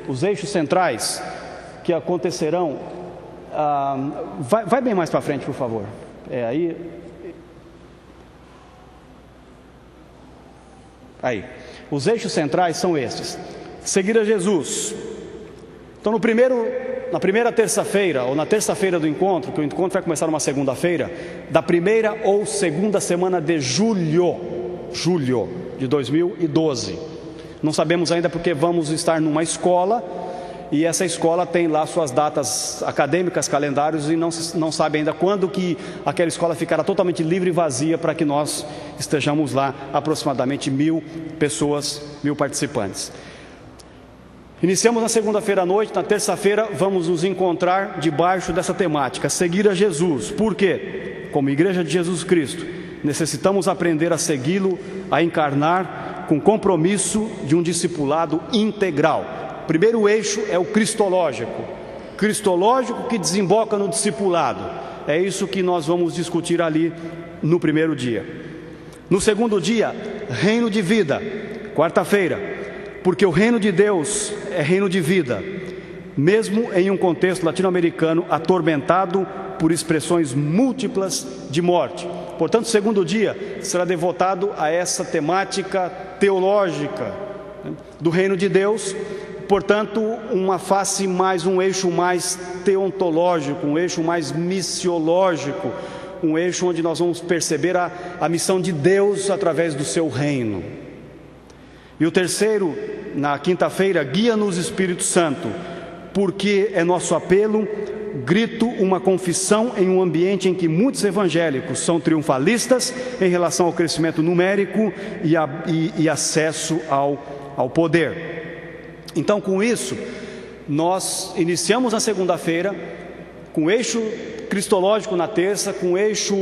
os eixos centrais que acontecerão... vai bem mais para frente, por favor. Aí. Os eixos centrais são estes: seguir a Jesus. Então, na primeira terça-feira, ou na terça-feira do encontro, que o encontro vai começar numa segunda-feira, da primeira ou segunda semana de julho de 2012. Não sabemos ainda porque vamos estar numa escola, e essa escola tem lá suas datas acadêmicas, calendários, e não sabe ainda quando que aquela escola ficará totalmente livre e vazia para que nós estejamos lá, aproximadamente 1.000 pessoas, 1.000 participantes. Iniciamos na segunda-feira à noite. Na terça-feira vamos nos encontrar debaixo dessa temática, seguir a Jesus. Por quê? Como Igreja de Jesus Cristo, necessitamos aprender a segui-lo, a encarnar com compromisso de um discipulado integral. O primeiro eixo é o cristológico que desemboca no discipulado. É isso que nós vamos discutir ali no primeiro dia. No segundo dia, reino de vida, quarta-feira, porque o reino de Deus é reino de vida, mesmo em um contexto latino-americano atormentado por expressões múltiplas de morte. Portanto, o segundo dia será devotado a essa temática teológica do reino de Deus, portanto, um eixo mais teontológico, um eixo mais missiológico, um eixo onde nós vamos perceber a missão de Deus através do seu reino. E o terceiro, na quinta-feira, guia-nos Espírito Santo, porque é nosso apelo, grito, uma confissão em um ambiente em que muitos evangélicos são triunfalistas em relação ao crescimento numérico e acesso ao poder. Então, com isso, nós iniciamos na segunda-feira, com o eixo cristológico na terça, com o eixo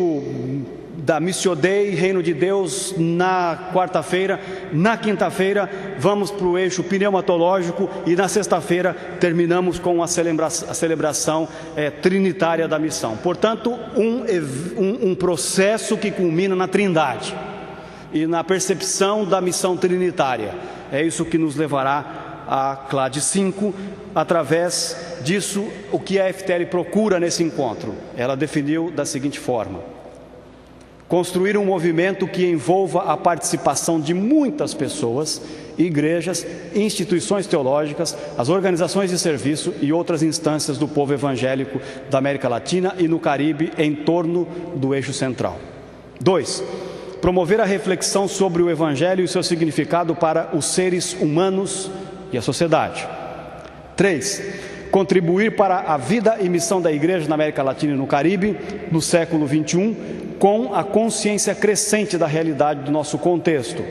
da Missio Dei, Reino de Deus, na quarta-feira. Na quinta-feira vamos para o eixo pneumatológico e na sexta-feira terminamos com a celebração trinitária da missão. Portanto, um processo que culmina na Trindade e na percepção da missão trinitária. É isso que nos levará a CLAD 5. Através disso, o que a FTL procura nesse encontro? Ela definiu da seguinte forma: construir um movimento que envolva a participação de muitas pessoas, igrejas, instituições teológicas, as organizações de serviço e outras instâncias do povo evangélico da América Latina e no Caribe em torno do eixo central. 2. Promover a reflexão sobre o Evangelho e seu significado para os seres humanos e a sociedade. 3. Contribuir para a vida e missão da Igreja na América Latina e no Caribe, no século XXI, com a consciência crescente da realidade do nosso contexto.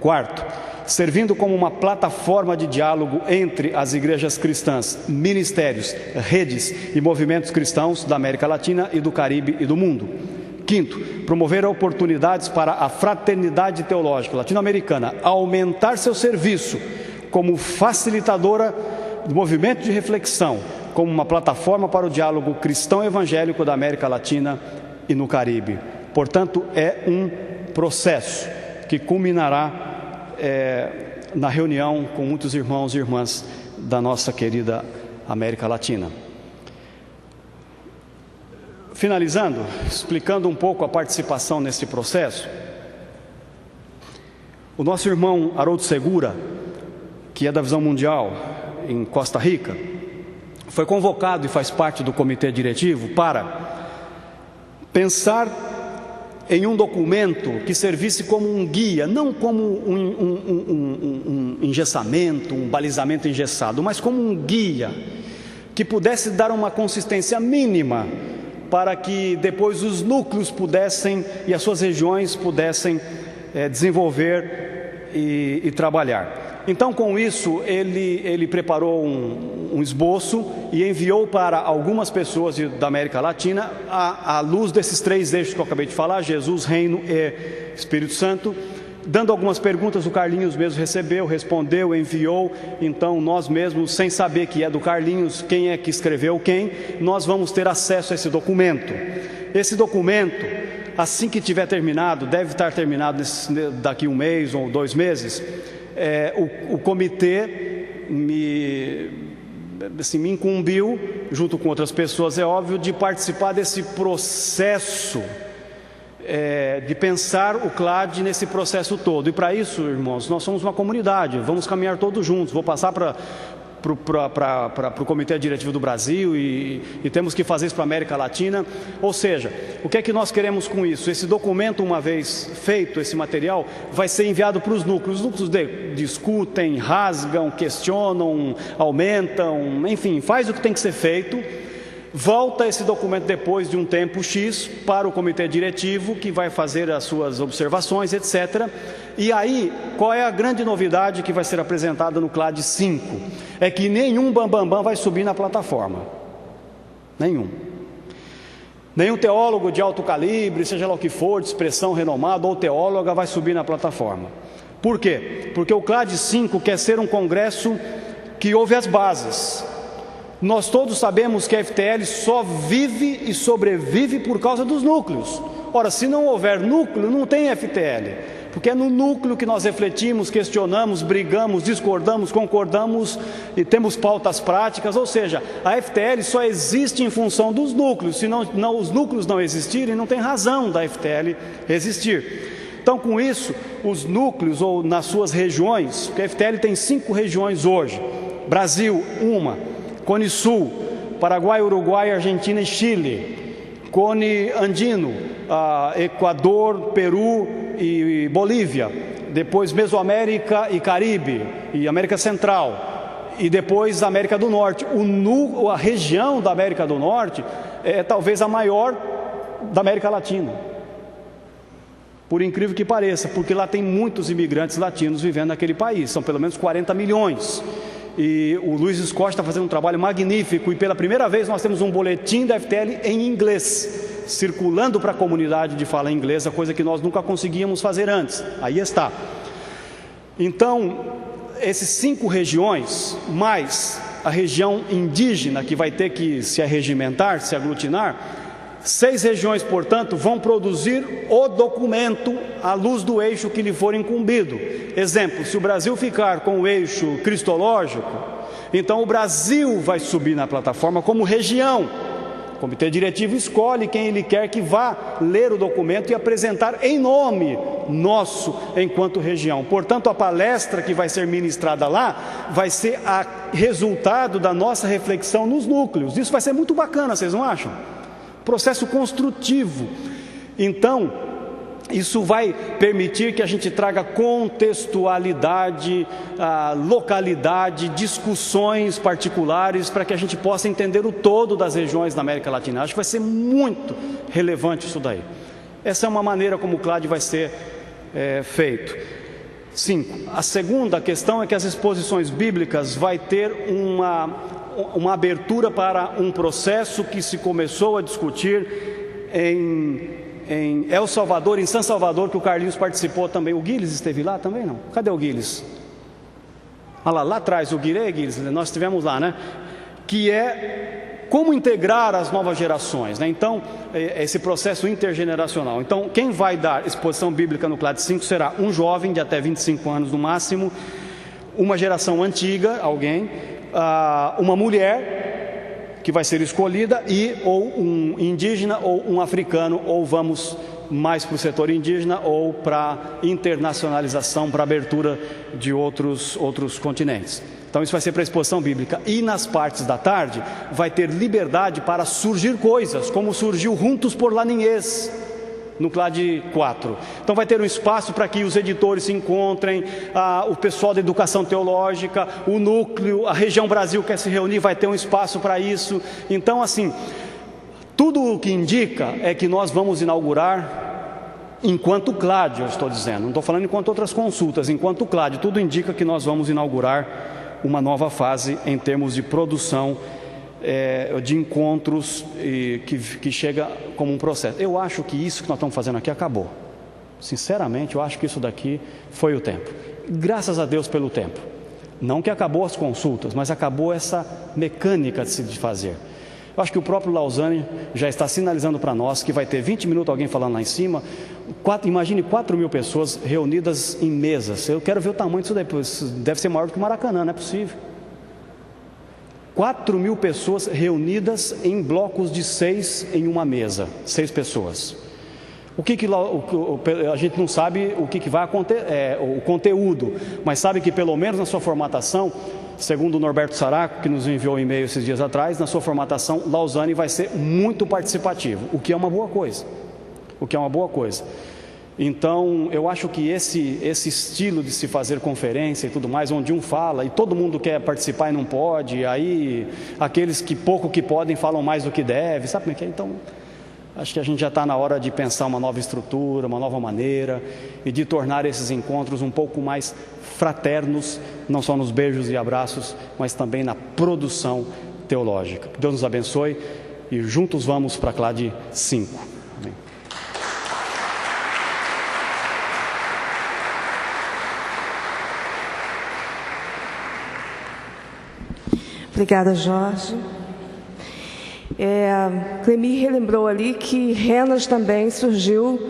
4. Servindo como uma plataforma de diálogo entre as igrejas cristãs, ministérios, redes e movimentos cristãos da América Latina e do Caribe e do mundo. 5. Promover oportunidades para a fraternidade teológica latino-americana aumentar seu serviço como facilitadora do movimento de reflexão, como uma plataforma para o diálogo cristão-evangélico da América Latina e no Caribe. Portanto, é um processo que culminará na reunião com muitos irmãos e irmãs da nossa querida América Latina. Finalizando, explicando um pouco a participação nesse processo, o nosso irmão Haroldo Segura, que é da Visão Mundial em Costa Rica, foi convocado e faz parte do comitê diretivo para pensar em um documento que servisse como um guia, não como um engessamento, um balizamento engessado, mas como um guia que pudesse dar uma consistência mínima para que depois os núcleos pudessem e as suas regiões pudessem desenvolver e trabalhar. Então, com isso, ele preparou um esboço e enviou para algumas pessoas da América Latina, à luz desses 3 eixos que eu acabei de falar: Jesus, Reino e Espírito Santo. Dando algumas perguntas, o Carlinhos mesmo recebeu, respondeu, enviou. Então, nós mesmos, sem saber que é do Carlinhos, quem é que escreveu quem, nós vamos ter acesso a esse documento. Esse documento, assim que tiver terminado, deve estar terminado daqui 1 mês ou 2 meses, o comitê me incumbiu, junto com outras pessoas, é óbvio, de participar desse processo, de pensar o CLAD nesse processo todo. E para isso, irmãos, nós somos uma comunidade, vamos caminhar todos juntos. Vou passar para o Comitê Diretivo do Brasil e temos que fazer isso para a América Latina. Ou seja, o que é que nós queremos com isso? Esse documento, uma vez feito, esse material, vai ser enviado para os núcleos. Os núcleos discutem, rasgam, questionam, aumentam, enfim, faz o que tem que ser feito. Volta esse documento depois de um tempo X para o comitê diretivo, que vai fazer as suas observações, etc. E aí, qual é a grande novidade que vai ser apresentada no CLAD 5? É que nenhum bambambam vai subir na plataforma. Nenhum teólogo de alto calibre, seja lá o que for, de expressão renomada ou teóloga, vai subir na plataforma. Por quê? Porque o CLAD 5 quer ser um congresso que ouve as bases. Nós todos sabemos que a FTL só vive e sobrevive por causa dos núcleos. Ora, se não houver núcleo, não tem FTL. Porque é no núcleo que nós refletimos, questionamos, brigamos, discordamos, concordamos e temos pautas práticas. Ou seja, a FTL só existe em função dos núcleos. Se os núcleos não existirem, não tem razão da FTL existir. Então, com isso, os núcleos, ou nas suas regiões, porque a FTL tem 5 regiões hoje: Brasil, uma; Cone Sul, Paraguai, Uruguai, Argentina e Chile; Cone Andino, Equador, Peru e Bolívia; depois Mesoamérica e Caribe e América Central, e depois América do Norte. A região da América do Norte é talvez a maior da América Latina, por incrível que pareça, porque lá tem muitos imigrantes latinos vivendo naquele país, são pelo menos 40 milhões. E o Luiz Scott está fazendo um trabalho magnífico, e pela primeira vez nós temos um boletim da FTL em inglês, circulando para a comunidade de fala inglesa, coisa que nós nunca conseguíamos fazer antes. Aí está. Então, esses 5 regiões, mais a região indígena, que vai ter que se arregimentar, se aglutinar, 6 regiões, portanto, vão produzir o documento à luz do eixo que lhe for incumbido. Exemplo, se o Brasil ficar com o eixo cristológico, então o Brasil vai subir na plataforma como região. O comitê diretivo escolhe quem ele quer que vá ler o documento e apresentar em nome nosso enquanto região. Portanto, a palestra que vai ser ministrada lá vai ser resultado da nossa reflexão nos núcleos. Isso vai ser muito bacana, vocês não acham? Processo construtivo. Então, isso vai permitir que a gente traga contextualidade, localidade, discussões particulares, para que a gente possa entender o todo das regiões da América Latina. Acho que vai ser muito relevante isso daí. Essa é uma maneira como o CLAD vai ser feito. 5. A segunda questão é que as exposições bíblicas vai ter uma abertura para um processo que se começou a discutir em El Salvador, em São Salvador, que o Carlinhos participou também. O Guiles esteve lá também, não? Cadê o Guiles? Olha lá atrás, o Guiles, nós estivemos lá, né? Que é como integrar as novas gerações, né? Então, esse processo intergeneracional. Então, quem vai dar exposição bíblica no CLAD 5 será um jovem de até 25 anos no máximo, uma geração antiga, alguém, uma mulher que vai ser escolhida, ou um indígena ou um africano, ou vamos mais para o setor indígena ou para internacionalização, para abertura de outros continentes. Então isso vai ser para a exposição bíblica. E nas partes da tarde vai ter liberdade para surgir coisas, como surgiu Juntos por la Niñez no CLAD 4. Então vai ter um espaço para que os editores se encontrem, o pessoal da educação teológica, o núcleo, a região Brasil quer se reunir, vai ter um espaço para isso. Então, assim, tudo o que indica é que nós vamos inaugurar Enquanto CLAD, eu estou dizendo, não estou falando enquanto outras consultas, enquanto CLAD, tudo indica que nós vamos inaugurar uma nova fase em termos de produção de encontros que chega como um processo. Eu acho que isso que nós estamos fazendo aqui acabou. Sinceramente, eu acho que isso daqui foi o tempo. Graças a Deus pelo tempo. Não que acabou as consultas, mas acabou essa mecânica de se fazer. Eu acho que o próprio Lausanne já está sinalizando para nós que vai ter 20 minutos alguém falando lá em cima. Imagine 4.000 pessoas reunidas em mesas. Eu quero ver o tamanho disso daí. Deve ser maior do que o Maracanã, não é possível. 4.000 pessoas reunidas em blocos de 6 em uma mesa. 6 pessoas. A gente não sabe o que vai acontecer, o conteúdo, mas sabe que pelo menos na sua formatação, segundo o Norberto Saraco, que nos enviou um e-mail esses dias atrás, na sua formação, Lausanne vai ser muito participativo, o que é uma boa coisa. Então, eu acho que esse estilo de se fazer conferência e tudo mais, onde um fala e todo mundo quer participar e não pode, aí aqueles que pouco que podem falam mais do que deve, sabe como é que é? Então, acho que a gente já está na hora de pensar uma nova estrutura, uma nova maneira e de tornar esses encontros um pouco mais fraternos, não só nos beijos e abraços, mas também na produção teológica. Que Deus nos abençoe e juntos vamos para a CLAD 5. Amém. Obrigada, Jorge. Clemir relembrou ali que Renas também surgiu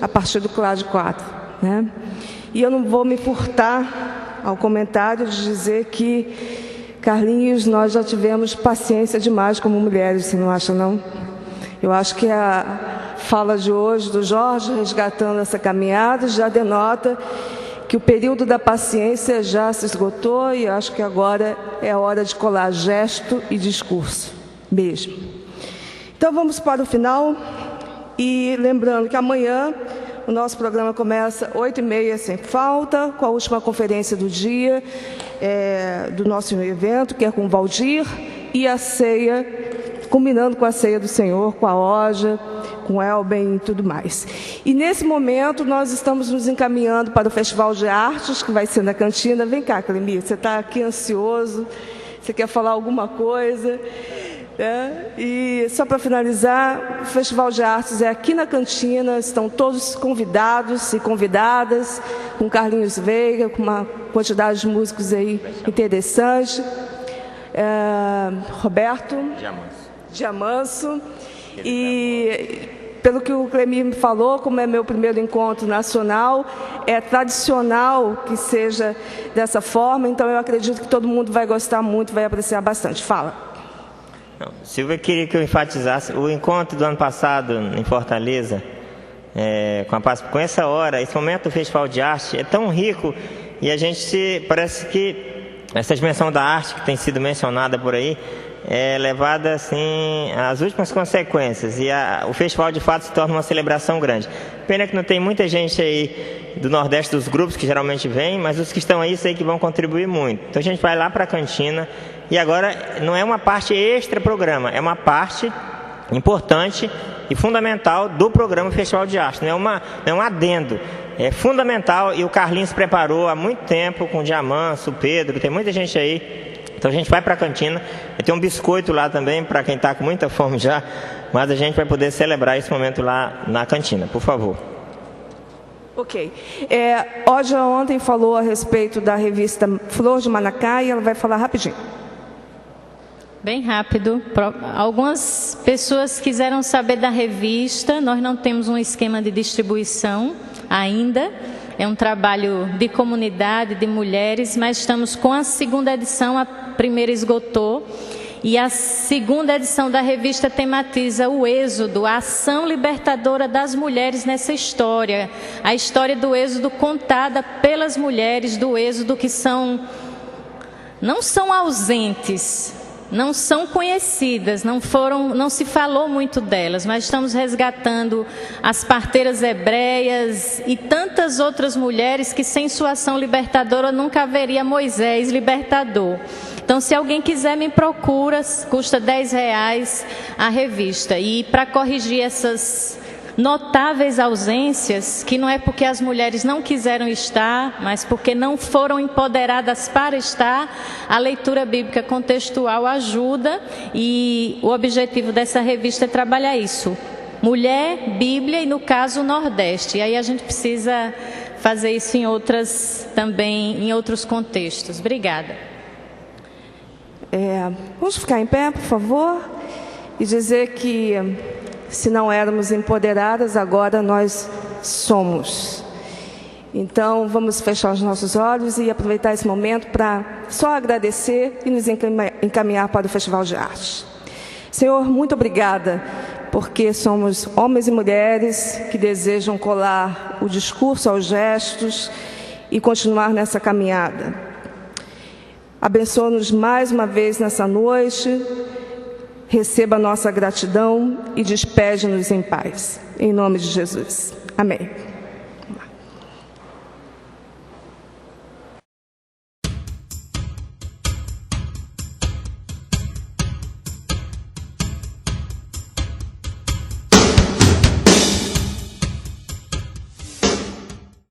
a partir do CLAD 4, né? E eu não vou me furtar ao comentário de dizer que, Carlinhos, nós já tivemos paciência demais como mulheres, você não acha, não? Eu acho que a fala de hoje do Jorge, resgatando essa caminhada, já denota que o período da paciência já se esgotou e acho que agora é hora de colar gesto e discurso mesmo. Então vamos para o final e lembrando que amanhã o nosso programa começa 8h30 sem falta, com a última conferência do dia do nosso evento, que é com o Valdir, e a ceia, combinando com a ceia do Senhor, com a Oja, com o Elben e tudo mais. E nesse momento nós estamos nos encaminhando para o Festival de Artes, que vai ser na cantina. Vem cá, Clemir, você está aqui ansioso, você quer falar alguma coisa? E só para finalizar, o Festival de Artes é aqui na cantina, estão todos convidados e convidadas, com Carlinhos Veiga, com uma quantidade de músicos aí interessante. Roberto Diamanso. E pelo que o Clemir me falou, como é meu primeiro encontro nacional, é tradicional que seja dessa forma, então eu acredito que todo mundo vai gostar muito, vai apreciar bastante. Fala. Silvia queria que eu enfatizasse o encontro do ano passado em Fortaleza, com essa hora, esse momento do Festival de Arte é tão rico e a gente parece que essa dimensão da arte que tem sido mencionada por aí é levada assim às últimas consequências e o festival de fato se torna uma celebração grande. Pena que não tem muita gente aí do Nordeste dos grupos que geralmente vem, mas os que estão aí sei que vão contribuir muito. Então a gente vai lá para a cantina e agora não é uma parte extra programa, é uma parte importante e fundamental do programa Festival de Arte, não é um adendo, é fundamental e o Carlinhos preparou há muito tempo com o Diamanso, o Pedro, tem muita gente aí. Então a gente vai para a cantina, tem um biscoito lá também para quem está com muita fome já, mas a gente vai poder celebrar esse momento lá na cantina, por favor. Ok. Oja ontem falou a respeito da revista Flor de Manacá e ela vai falar rapidinho. Bem rápido. Algumas pessoas quiseram saber da revista, nós não temos um esquema de distribuição ainda. É um trabalho de comunidade, de mulheres, mas estamos com a segunda edição, a primeira esgotou. E a segunda edição da revista tematiza o êxodo, a ação libertadora das mulheres nessa história. A história do êxodo contada pelas mulheres do êxodo que não são ausentes, não são conhecidas, não se falou muito delas, mas estamos resgatando as parteiras hebreias e tantas outras mulheres que sem sua ação libertadora nunca haveria Moisés libertador. Então, se alguém quiser, me procura, custa R$10 a revista. E para corrigir essas notáveis ausências, que não é porque as mulheres não quiseram estar, mas porque não foram empoderadas para estar. A leitura bíblica contextual ajuda, e o objetivo dessa revista é trabalhar isso. Mulher, Bíblia e, no caso, o Nordeste. E aí a gente precisa fazer isso em outros contextos. Obrigada. Vamos ficar em pé, por favor, e dizer que, se não éramos empoderadas, agora nós somos. Então, vamos fechar os nossos olhos e aproveitar esse momento para só agradecer e nos encaminhar para o Festival de Arte. Senhor, muito obrigada, porque somos homens e mulheres que desejam colar o discurso aos gestos e continuar nessa caminhada. Abençoa-nos mais uma vez nessa noite, receba a nossa gratidão e despede-nos em paz. Em nome de Jesus. Amém.